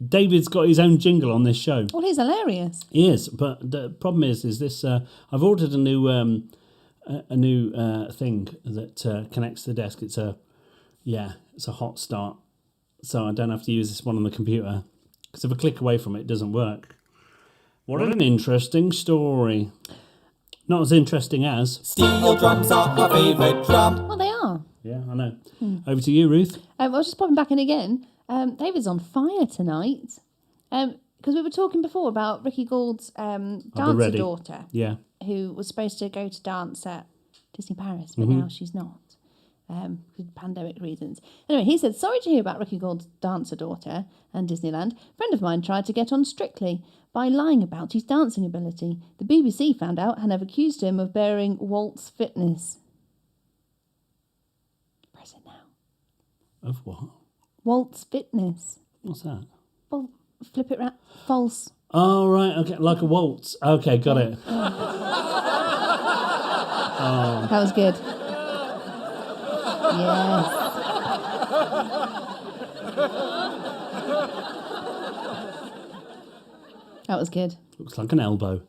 David's got his own jingle on this show. Well, he's hilarious. He is, but the problem is this, I've ordered a new thing that connects to the desk. It's a hot start. So I don't have to use this one on the computer. Because if I click away from it, it doesn't work. What an interesting story. Not as interesting as... Steel drums are my favourite drum. Well, they are. Yeah, I know. Over to you, Ruth. I was just popping back in again. David's on fire tonight. Because we were talking before about Ricky Gould's dancer ready. daughter, Yeah. who was supposed to go to dance at Disney Paris, but now she's not. For pandemic reasons. Anyway, he said, sorry to hear about Ricky Gould's dancer daughter and Disneyland. A friend of mine tried to get on Strictly by lying about his dancing ability. The BBC found out and have accused him of bearing Walt's fitness. Press it now. Of what? Walt's fitness. What's that? Well, flip it round. False. Oh, right. Okay, like a waltz. Okay, got it. That was good. Yes. That was good. Looks like an elbow.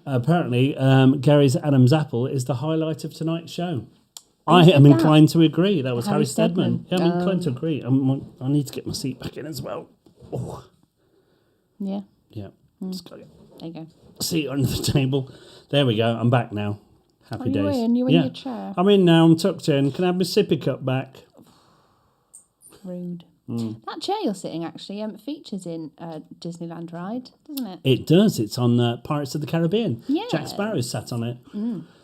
Apparently, Gary's Adam's apple is the highlight of tonight's show. I said am that? inclined to agree. That was Harry Harry Steadman. Steadman. Yeah, I'm inclined to agree. I need to get my seat back in as well. Oh, Yeah. yeah. Just got to get There you go. a seat under the table. There we go. I'm back now. Happy you days. in? You in your chair? I'm in now. I'm tucked in. Can I have my sippy cup back? Rude. That chair you're sitting actually features in Disneyland Ride, doesn't it? It does. It's on Pirates of the Caribbean. Yeah. Jack Sparrow sat on it.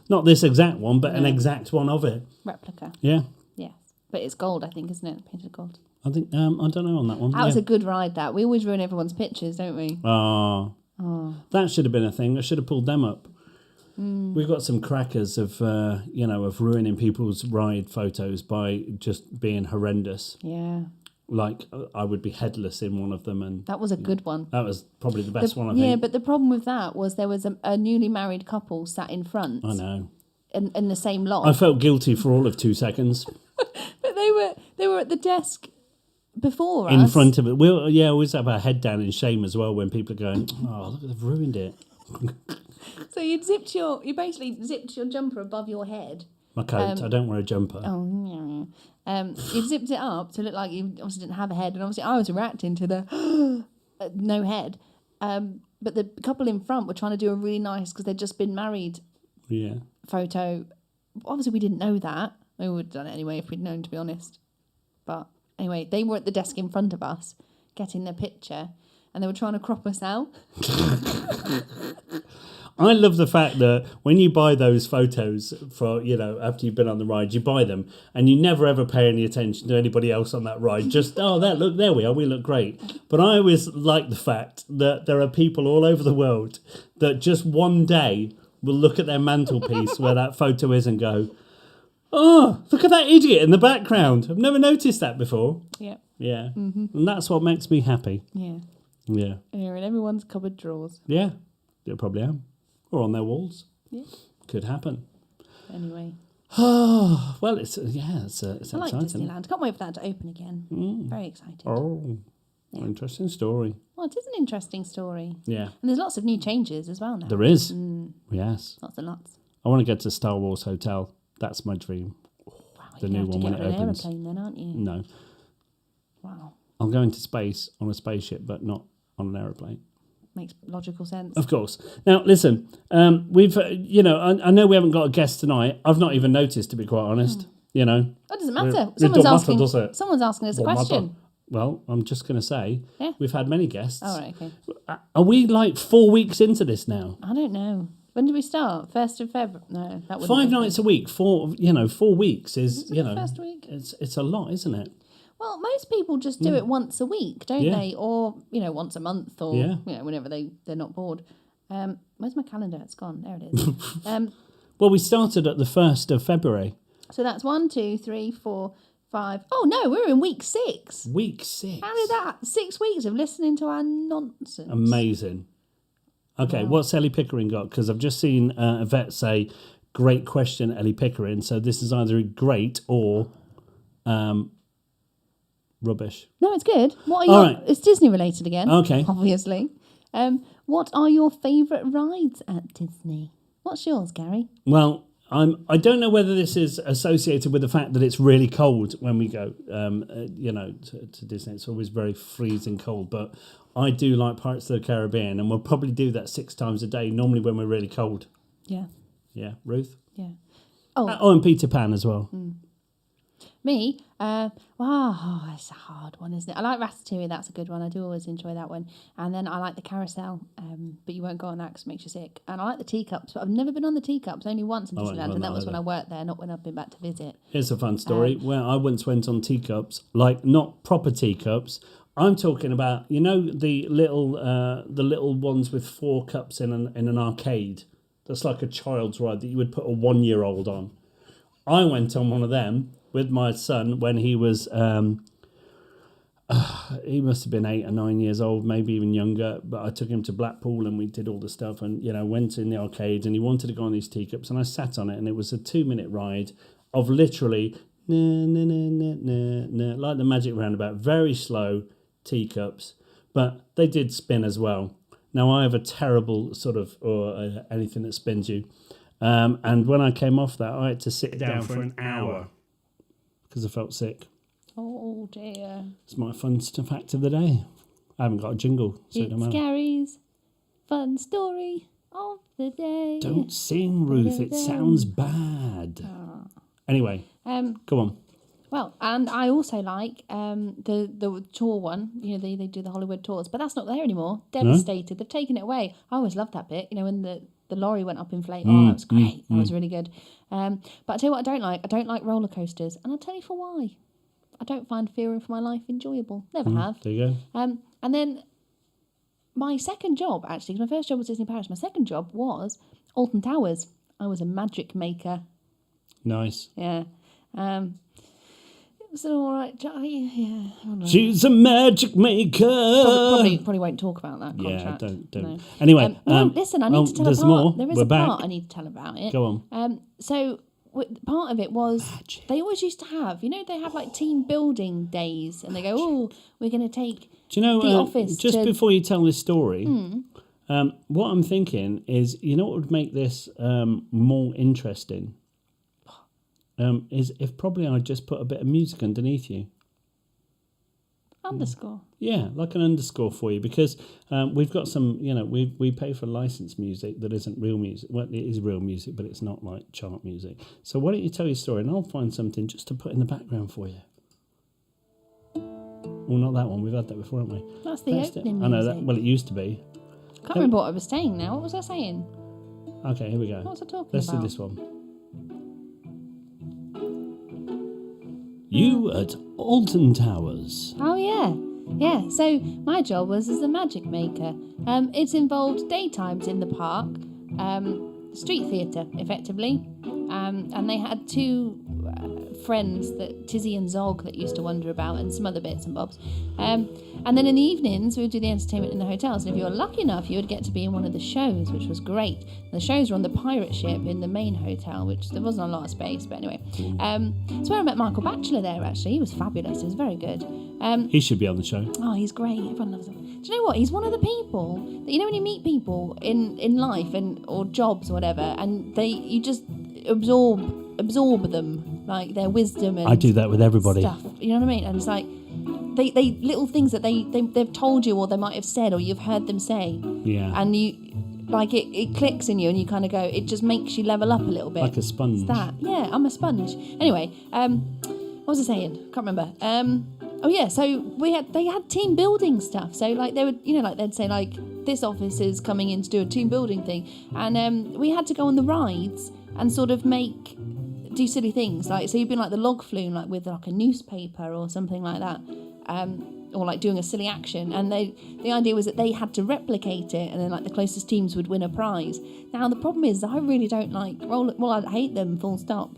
Not this exact one, but an exact one of it. Replica. Yeah. Yes. But it's gold, I think, isn't it? Painted gold. I think, I don't know on that one. That was a good ride, that. We always ruin everyone's pictures, don't we? Oh. That should have been a thing. I should have pulled them up. We've got some crackers of ruining people's ride photos by just being horrendous. Yeah. Like, I would be headless in one of them, and That was a good one. that was probably the best one, I think. Yeah, but the problem with that was there was a newly married couple sat in front. I know. In the same lot. I felt guilty for all of 2 seconds. But they were at the desk before us. In front of it. We always have our head down in shame as well when people are going, oh, look, they've ruined it. So you basically zipped your jumper above your head. My coat. I don't wear a jumper. Oh, yeah. You zipped it up to look like you obviously didn't have a head, and obviously I was reacting to the no head. But the couple in front were trying to do a really nice, because they'd just been married, Yeah. photo. Obviously, we didn't know that. We would have done it anyway if we'd known, to be honest. But anyway, they were at the desk in front of us, getting their picture, and they were trying to crop us out. I love the fact that when you buy those photos for, after you've been on the ride, you buy them and you never ever pay any attention to anybody else on that ride. Just, there we are, we look great. But I always like the fact that there are people all over the world that just one day will look at their mantelpiece where that photo is and go, oh, look at that idiot in the background. I've never noticed that before. Yeah. Yeah. Mm-hmm. And that's what makes me happy. Yeah. Yeah. And you're in everyone's cupboard drawers. Yeah. They probably am. Or on their walls. Yeah. Could happen. Anyway. Oh, well, it's I like exciting. Disneyland. Can't wait for that to open again. Very excited. Oh, interesting story. Well, it is an interesting story. Yeah. And there's lots of new changes as well now. There is. Yes. Lots and lots. I want to get to Star Wars Hotel. That's my dream. Wow, The you new have to one when get it on an opens. aeroplane then, aren't you? No. Wow. I'll go into space on a spaceship, but not on an aeroplane. Makes logical sense. Of course. Now, listen, we've, I know we haven't got a guest tonight. I've not even noticed, to be quite honest. That doesn't matter. It don't matter, does it? Someone's asking us a Don't question. matter. Well, I'm just going to say, Yeah. we've had many guests. All right, okay. Are we like 4 weeks into this now? I don't know. When did we start? 1st of February? No, that was 5 nights a week, 4 weeks is, first week? it's a lot, isn't it? Well, most people just do it once a week, don't Yeah. they? Or, once a month or, Yeah. whenever they're not bored. Where's my calendar? It's gone. There it is. Well, we started at the 1st of February. So that's 1, 2, 3, 4, 5. Oh, no, we're in week 6. Week 6. How did that? 6 weeks of listening to our nonsense. Amazing. Okay, what's Ellie Pickering got? Because I've just seen Yvette say, great question, Ellie Pickering. So this is either great or rubbish. No, it's good. What are All your... right. It's Disney related again. Okay. Obviously. What are your favourite rides at Disney? What's yours, Gary? Well, I don't know whether this is associated with the fact that it's really cold when we go, to Disney. It's always very freezing cold. But I do like Pirates of the Caribbean, and we'll probably do that 6 times a day, normally when we're really cold. Yeah. Yeah, Ruth? Yeah. Oh, and Peter Pan as well. Me, it's a hard one, isn't it? I like Ratatouille, that's a good one. I do always enjoy that one. And then I like the carousel, but you won't go on that because it makes you sick. And I like the teacups, but I've never been on the teacups, only once in I won't go Disneyland, on and that that was when either. I worked there, not when I've been back to visit. Here's a fun story. Where I once went on teacups, like not proper teacups. I'm talking about, the little ones with 4 cups in an arcade. That's like a child's ride that you would put a 1-year-old on. I went on one of them with my son when he was, he must have been 8 or 9 years old, maybe even younger. But I took him to Blackpool and we did all the stuff and, went in the arcade and he wanted to go on these teacups and I sat on it and it was a 2-minute ride of literally, like the Magic Roundabout, very slow teacups, but they did spin as well. Now I have a terrible sort of, or anything that spins you. And when I came off that, I had to sit down for an hour because I felt sick. Oh dear. It's my fun fact of the day. I haven't got a jingle, so it don't It's matter. Gary's fun story of the day. Don't sing, Ruth. It sounds bad. Anyway, go on. Well, and I also like the tour one. They do the Hollywood tours, but that's not there anymore. Devastated. They've taken it away. I always loved that bit. When the lorry went up in flames. Oh, that was great. That was really good. But I tell you what I don't like. I don't like roller coasters, and I'll tell you for why. I don't find fearing for my life enjoyable. Never have. There you go. And then my second job, actually, 'cause my first job was Disney Paris. My second job was Alton Towers. I was a magic maker. Nice. Yeah. It was an all right job. Yeah. I don't know. She's a magic maker. Probably won't talk about that Yeah, contract. don't. No. Anyway, listen, I need to tell there's a part. more. There is We're a back. part I need to tell about it. Go on. So part of it was they always used to have, they have like team building days, and they go, oh, we're going to take Do you know, the office just to... before you tell this story, what I'm thinking is, what would make this more interesting is if probably I just put a bit of music underneath you. Underscore. Yeah, like an underscore for you, because we've got some, we pay for licensed music that isn't real music. Well, it is real music, but it's not like chart music. So why don't you tell your story and I'll find something just to put in the background for you. Well, not that one. We've had that before, haven't we? That's the opening I know music. that. Well, it used to be. Can't remember what I was saying now. What was I saying? Okay, here we go. What was I talking Let's about? do this one. You at Alton Towers. Oh, yeah. Yeah, so my job was as a magic maker. It involved daytimes in the park, street theatre, effectively. And they had 2 friends, that Tizzy and Zog, that used to wander about, and some other bits and bobs. And then in the evenings, we would do the entertainment in the hotels. And if you were lucky enough, you would get to be in one of the shows, which was great. The shows were on the pirate ship in the main hotel, which there wasn't a lot of space, but anyway. It's where I met Michael Batchelor there, actually. He was fabulous. He was very good. He should be on the show. Oh, he's great. Everyone loves him. Do you know what? He's one of the people that, when you meet people in life or jobs or whatever, and you just absorb them, like their wisdom and I do that with everybody. stuff. You know what I mean? And it's like they little things that they've told you, or they might have said, or you've heard them say. Yeah. And you like it clicks in you, and you kind of go. It just makes you level up a little bit. Like a sponge. It's that. Yeah, I'm a sponge. Anyway, what was I saying? Can't remember. Oh yeah, so they had team building stuff. So like they would, like they'd say like this office is coming in to do a team building thing, and we had to go on the rides and sort of do silly things. Like so you'd be like the log flume, like with like a newspaper or something like that, or like doing a silly action. And the idea was that they had to replicate it, and then like the closest teams would win a prize. Now the problem is I really don't like I hate them. Full stop.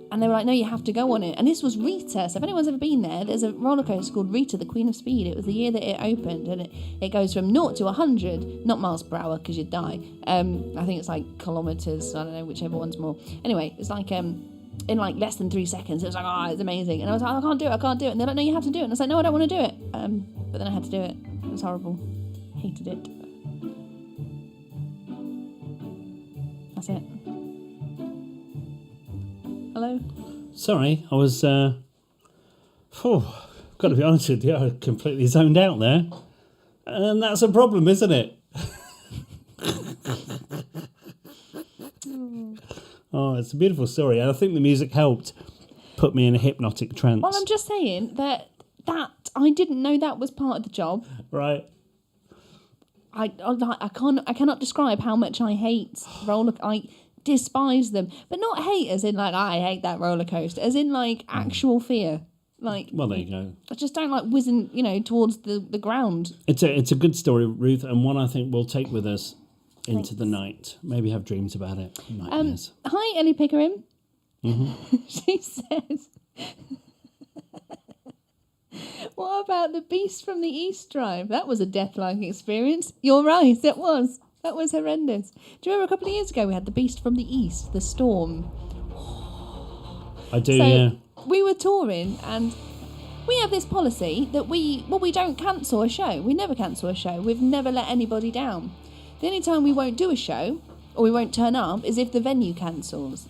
And they were like, no, you have to go on it. And this was Rita. So if anyone's ever been there, there's a roller coaster called Rita, the Queen of Speed. It was the year that it opened. And it goes from 0 to 100, not miles per hour because you'd die. I think it's like kilometres. I don't know, whichever one's more. Anyway, it's like in like less than 3 seconds. It was like, oh, it's amazing. And I was like, I can't do it. And they're like, no, you have to do it. And I was like, no, I don't want to do it. But then I had to do it. It was horrible. Hated it. That's it. Hello? Sorry, I was... got to be honest with you, I completely zoned out there. And that's a problem, isn't it? Oh, it's a beautiful story. And I think the music helped put me in a hypnotic trance. Well, I'm just saying that I didn't know that was part of the job. Right. I cannot describe how much I hate I despise them, but not hate as in like I hate that roller coaster, as in like actual fear. Like, well, there you go. I just don't like whizzing, towards the ground. It's a good story, Ruth, and one I think we'll take with us into the night. Maybe have dreams about it. Nightmares. Hi, Ellie Pickering. Mm-hmm. She says, what about the Beast from the East Drive? That was a death-like experience. You're right, it was. That was horrendous. Do you remember a couple of years ago we had the Beast from the East, the Storm? I do, yeah. We were touring and we have this policy that we don't cancel a show. We never cancel a show. We've never let anybody down. The only time we won't do a show or we won't turn up is if the venue cancels.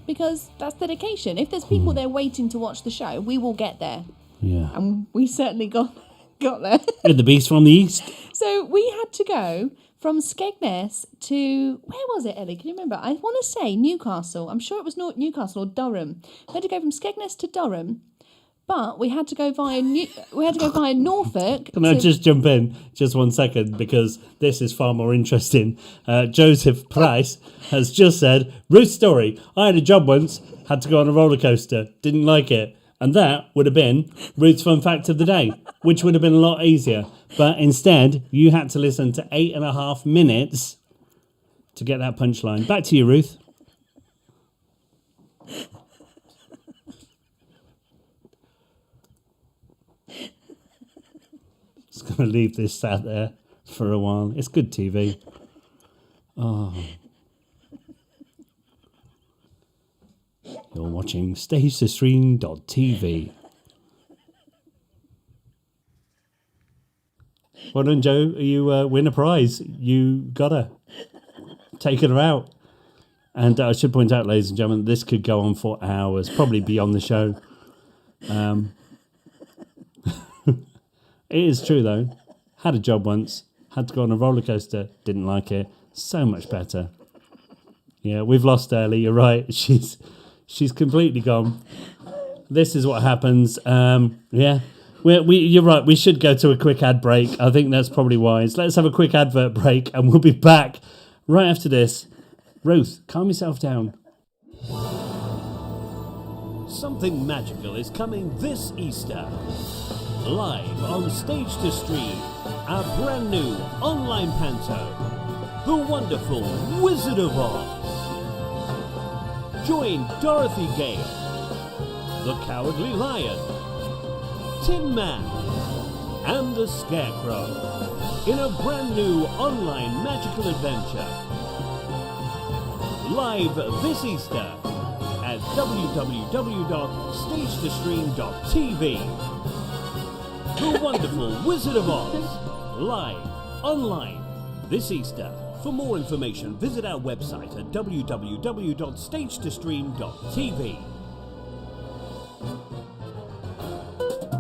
Because that's dedication. If there's people there waiting to watch the show, we will get there. Yeah. And we certainly got there. The Beast from the East. So we had to go from Skegness to, where was it, Ellie? Can you remember? I want to say Newcastle. I'm sure it was Newcastle or Durham. We had to go from Skegness to Durham, but we had to go via Norfolk. Can I just jump in just 1 second, because this is far more interesting. Joseph Price has just said, Ruth's story. I had a job once, had to go on a roller coaster, didn't like it. And that would have been Ruth's fun fact of the day, which would have been a lot easier. But instead, you had to listen to 8.5 minutes to get that punchline. Back to you, Ruth. Just going to leave this sat there for a while. It's good TV. Oh. You're watching StageToStream.tv. Well done, Joe. You win a prize. You got her. Taken her out. And I should point out, ladies and gentlemen, this could go on for hours, probably beyond the show. It is true, though. Had a job once. Had to go on a roller coaster. Didn't like it. So much better. Yeah, we've lost Ellie. You're right. She's completely gone. This is what happens. Yeah. You're right. We should go to a quick ad break. I think that's probably wise. Let's have a quick advert break and we'll be back right after this. Ruth, calm yourself down. Something magical is coming this Easter. Live on Stage to Stream, our brand new online panto, The Wonderful Wizard of Oz. Join Dorothy Gale, the Cowardly Lion, Tin Man, and the Scarecrow in a brand new online magical adventure. Live this Easter at www.stagetostream.tv. The Wonderful Wizard of Oz, live online this Easter. For more information, visit our website at www.stagetostream.tv.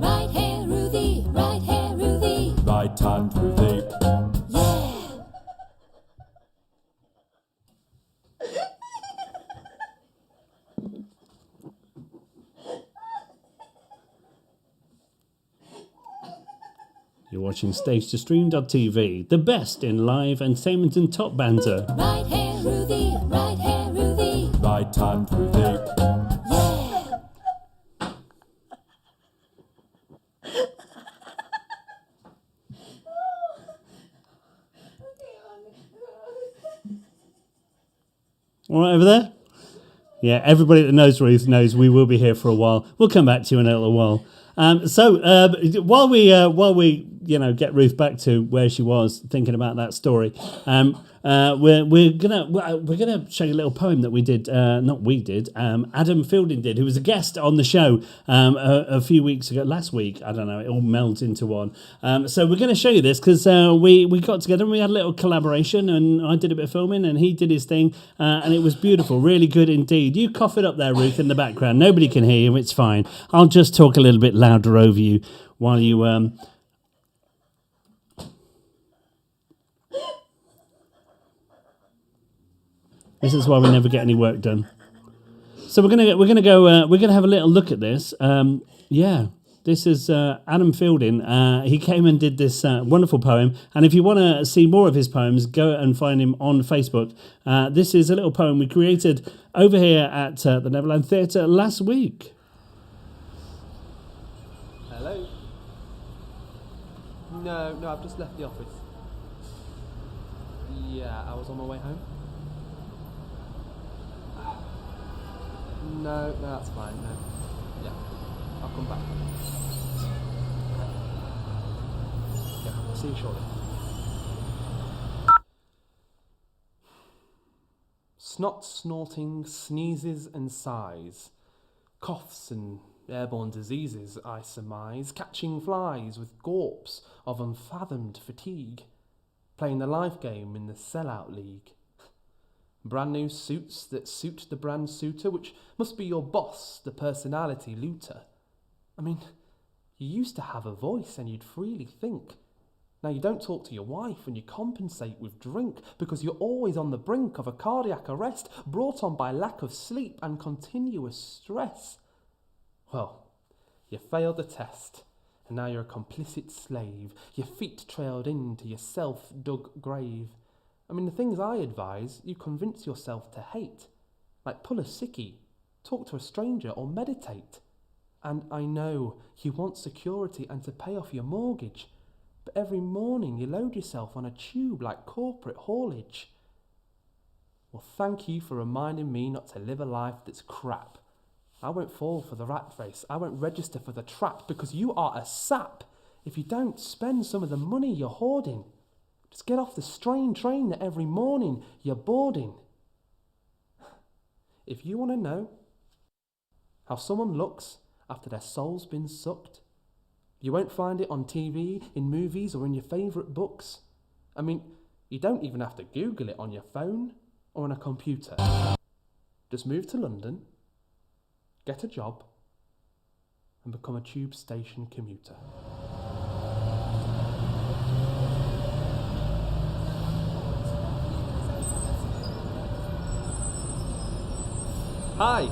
Right here, Ruthie. Right here, Ruthie. Right hand, Ruthie. Yeah. You're watching StageToStream.tv, the best in live entertainment and top banter. Right hand Ruthie, right hand Ruthie. Right hand Ruthie. Yeah. All right over there? Yeah, everybody that knows Ruth knows we will be here for a while. We'll come back to you in a little while. While we get Ruth back to where she was thinking about that story, we're gonna show you a little poem that we did. Adam Fielding did, who was a guest on the show a few weeks ago. Last week, I don't know. It all melds into one. So we're going to show you this because we got together and we had a little collaboration, and I did a bit of filming and he did his thing, and it was beautiful, really good indeed. You cough it up there, Ruth, in the background. Nobody can hear you. It's fine. I'll just talk a little bit louder over you while you. This is why we never get any work done. So we're gonna have a little look at this. This is Adam Fielding. He came and did this wonderful poem. And if you want to see more of his poems, go and find him on Facebook. This is a little poem we created over here at the Neverland Theatre last week. Hello? No, I've just left the office. Yeah, I was on my way home. No, that's fine. No. Yeah, I'll come back. Yeah, I'll see you shortly. Snot snorting, sneezes and sighs, coughs and airborne diseases, I surmise, catching flies with gawps of unfathomed fatigue, playing the life game in the sellout league. Brand new suits that suit the brand suitor, which must be your boss, the personality looter. I mean, you used to have a voice and you'd freely think. Now you don't talk to your wife and you compensate with drink because you're always on the brink of a cardiac arrest brought on by lack of sleep and continuous stress. Well, you failed the test and now you're a complicit slave, your feet trailed into your self-dug grave. I mean, the things I advise, you convince yourself to hate. Like pull a sickie, talk to a stranger or meditate. And I know you want security and to pay off your mortgage. But every morning you load yourself on a tube like corporate haulage. Well, thank you for reminding me not to live a life that's crap. I won't fall for the rat race. I won't register for the trap because you are a sap if you don't spend some of the money you're hoarding. Just get off the strain train that every morning you're boarding. If you want to know how someone looks after their soul's been sucked, you won't find it on TV, in movies, or in your favourite books. I mean, you don't even have to Google it on your phone or on a computer. Just move to London, get a job, and become a tube station commuter. Hi.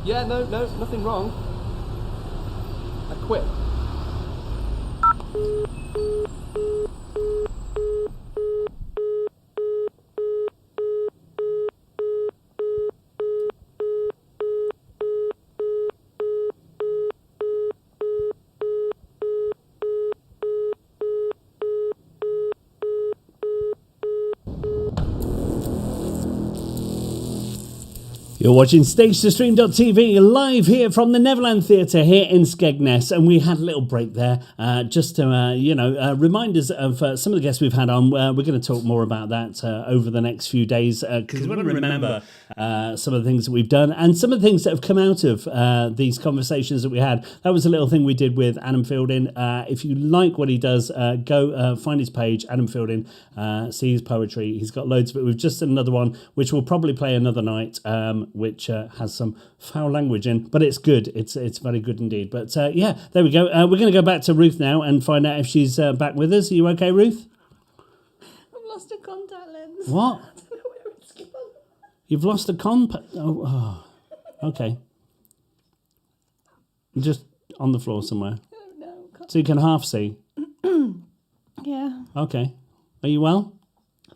Yeah, no, nothing wrong. I quit. You're watching StageToStream.tv live here from the Neverland Theatre here in Skegness, and we had a little break there just to remind us of some of the guests we've had on. We're going to talk more about that over the next few days because we want to remember some of the things that we've done and some of the things that have come out of these conversations that we had. That was a little thing we did with Adam Fielding. If you like what he does, go find his page, Adam Fielding, see his poetry. He's got loads of it. We've just done another one, which we'll probably play another night. Which has some foul language in, but it's good. It's very good indeed. But yeah, there we go. We're going to go back to Ruth now and find out if she's back with us. Are you okay, Ruth? I've lost a contact lens. What? I don't know where it's gone. You've lost a oh, okay. Just on the floor somewhere. Oh no, can't. So you can half see. Okay. Are you well?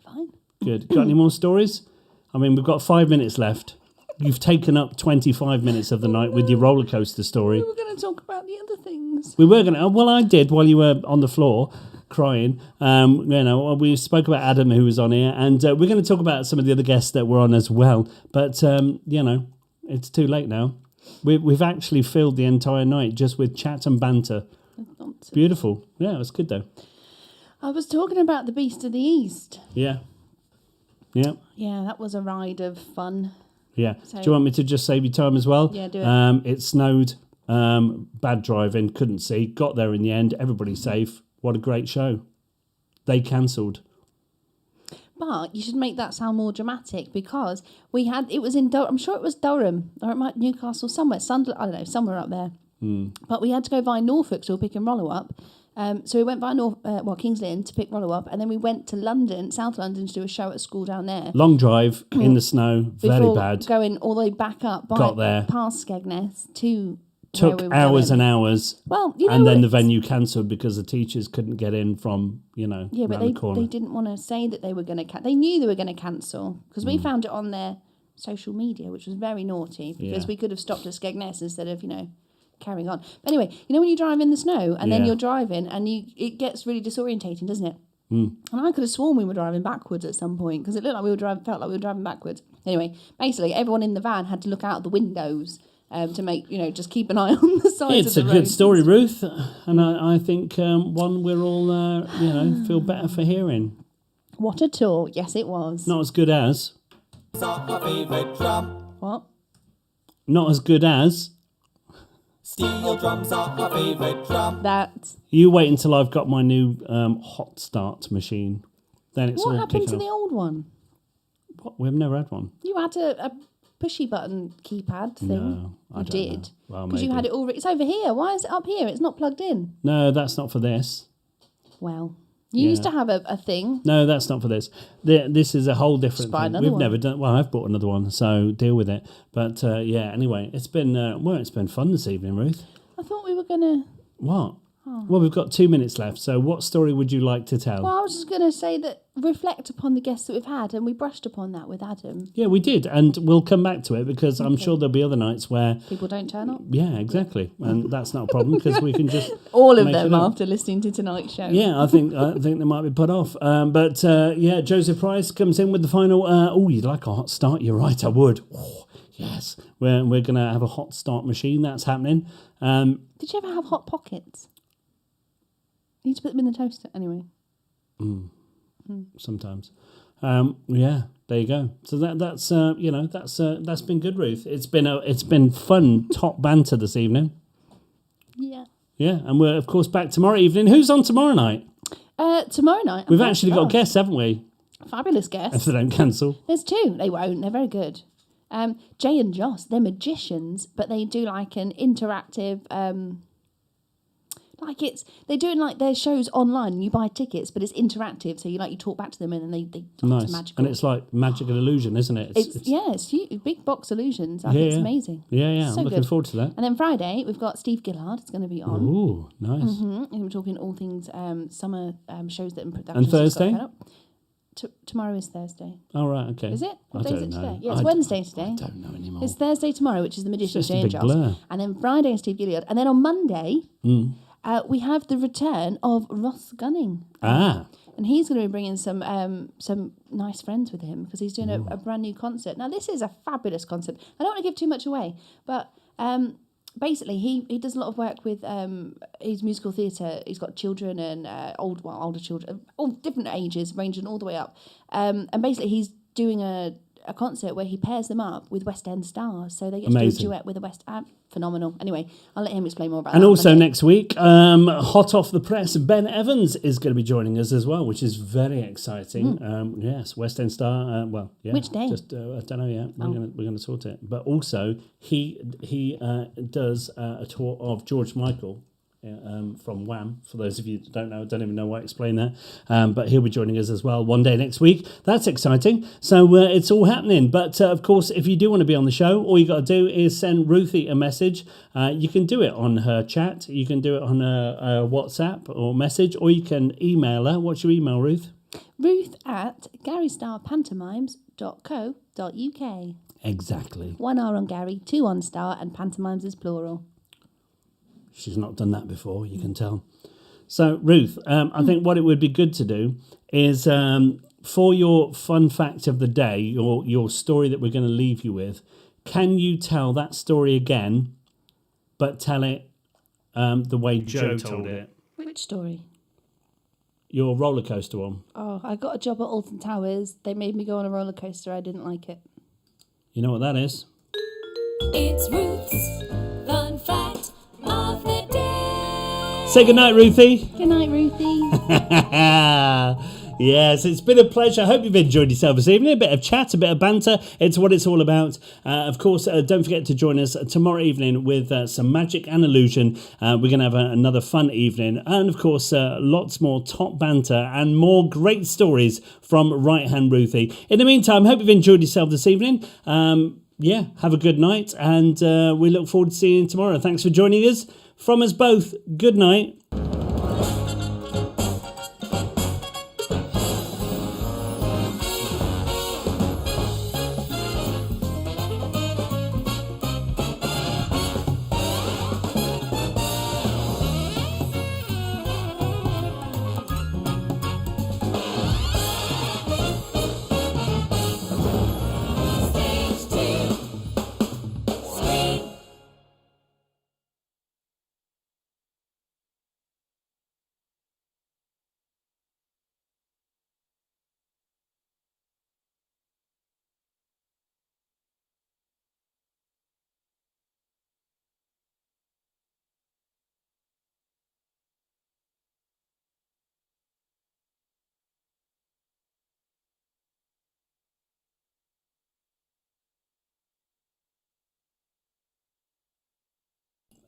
Fine. Good. Got any more stories? I mean, we've got 5 minutes left. You've taken up 25 minutes of the night with your roller coaster story. We were going to talk about the other things. We were going to. Well, I did while you were on the floor crying. We spoke about Adam, who was on here, and we're going to talk about some of the other guests that were on as well. But, it's too late now. We've actually filled the entire night just with chat and banter. Nonsense. Beautiful. Yeah, it was good, though. I was talking about the Beast of the East. Yeah. Yeah. Yeah, that was a ride of fun. Yeah. So- Do you want me to just save you time as well? Yeah, do it. It snowed. Bad driving. Couldn't see. Got there in the end. Everybody safe. What a great show. They cancelled. But you should make that sound more dramatic because it was in Durham. I'm sure it was Durham or it might Newcastle somewhere. Sunderland, I don't know, somewhere up there. But we had to go via Norfolk, so we're picking Rollo up. So we went via King's Lynn to pick Rollo up, and then we went to London, South London, to do a show at school down there. Long drive in the snow. Very Before bad. Going all the way back up Got there. past Skegness to Took where we were hours going. and hours. Well, you know, And then the it's- venue cancelled because the teachers couldn't get in from, Yeah, but around the corner. they didn't want to say that they were going to. They knew they were going to cancel because we found it on their social media, which was very naughty because Yeah. we could have stopped at Skegness instead of carrying on. But anyway, when you drive in the snow and then Yeah. you're driving and it gets really disorientating, doesn't it? And I could have sworn we were driving backwards at some point because it looked like felt like we were driving backwards. Anyway, basically everyone in the van had to look out the windows to make just keep an eye on the sides It's of a the good road. story, Ruth. And I think one we're all, feel better for hearing. What a tour! Yes, it was. Not as good as. Are our favourite drum. What? Not as good as. Steel drums are our favourite drum. That. You wait until I've got my new hot start machine. Then it's What all happened kicking to off. the old one? What? We've never had one. You had a pushy button keypad thing. No, I you don't did. know. Well, Because you maybe. had it all. It's over here. Why is it up here? It's not plugged in. No, that's not for this. Well, you used Yeah. to have a thing. No, that's not for this. This is a whole different buy thing. another We've one. never done. Well, I've bought another one, so deal with it. But anyway, it's been it's been fun this evening, Ruth. I thought we were gonna. What? Well, we've got 2 minutes left. So, what story would you like to tell? Well, I was just gonna say that reflect upon the guests that we've had, and we brushed upon that with Adam. Yeah, we did, and we'll come back to it because I'm sure there'll be other nights where. People don't turn up. Yeah, exactly, and that's not a problem because we can just All of make them it up. after listening to tonight's show. Yeah, I think they might be put off. But Joseph Price comes in with the final. You'd like a hot start? You're right, I would. Oh, yes, we're gonna have a hot start machine. That's happening. Did you ever have hot pockets? You need to put them in the toaster anyway. Sometimes. There you go. So that's been good, Ruth. It's been fun top banter this evening. Yeah. Yeah, and we're of course back tomorrow evening. Who's on tomorrow night? Tomorrow night. We've oh my actually got gosh, guests, haven't we? Fabulous If guests. they don't cancel. There's two. They won't. They're very good. Jay and Joss, they're magicians, but they do like an interactive. They're doing like their shows online. And you buy tickets, but it's interactive. So you talk back to them, and then they it's Nice. magical. And it's like magical illusion, isn't it? It's huge, big box illusions. I think it's amazing. Yeah. So I'm looking good. forward to that. And then Friday we've got Steve Gillard. It's going to be on. Ooh, nice. And we're talking all things summer shows that in production. And Thursday? Tomorrow is Thursday. Oh, right, okay. Is it? What I day is don't it know. today? Yeah, it's I Wednesday today. I don't know anymore. It's Thursday tomorrow, which is the Magician It's just a Jay and big Joss. blur. And then Friday is Steve Gillard. And then on Monday, we have the return of Ross Gunning. And he's going to be bringing some nice friends with him because he's doing a brand new concert. Now, this is a fabulous concert. I don't want to give too much away, but basically he does a lot of work with his musical theatre. He's got children and older children, all different ages, ranging all the way up. And basically he's doing a concert where he pairs them up with West End stars. So they get to do a Amazing. duet with a West End. Phenomenal. Anyway, I'll let him explain more about And that. also Monday. next week, hot off the press, Ben Evans is going to be joining us as well, which is very exciting. Yes, West End star. Which day? Just I don't know yet. We're going to sort it. But also he does a tour of George Michael from Wham. For those of you that don't know, don't even know why I explain that. But he'll be joining us as well one day next week. That's exciting. So it's all happening. But of course, if you do want to be on the show, all you got to do is send Ruthie a message. You can do it on her chat. You can do it on her WhatsApp or message, or you can email her. What's your email, Ruth? Ruth@garystarpantomimes.co.uk. Exactly. 1 R on Gary, 2 on Star, and pantomimes is plural. She's not done that before, you can tell. So, Ruth, I think what it would be good to do is for your fun fact of the day, your story that we're going to leave you with, can you tell that story again, but tell it the way Joe told it? Which story? Your roller coaster one. Oh, I got a job at Alton Towers. They made me go on a roller coaster. I didn't like it. You know what that is? It's Ruth's fun fact of the day. Say goodnight, Ruthie. Good night, Ruthie. Yes, it's been a pleasure. I hope you've enjoyed yourself this evening. A bit of chat, a bit of banter. It's what it's all about. Of course, don't forget to join us tomorrow evening with some magic and illusion. We're going to have another fun evening. And, of course, lots more top banter and more great stories from Right Hand Ruthie. In the meantime, hope you've enjoyed yourself this evening. Have a good night. And we look forward to seeing you tomorrow. Thanks for joining us. From us both, good night.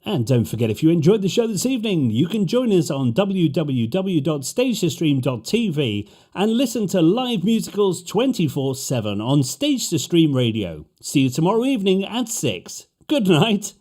And don't forget, if you enjoyed the show this evening, you can join us on www.stagetostream.tv and listen to live musicals 24/7 on Stage to Stream Radio. See you tomorrow evening at 6. Good night.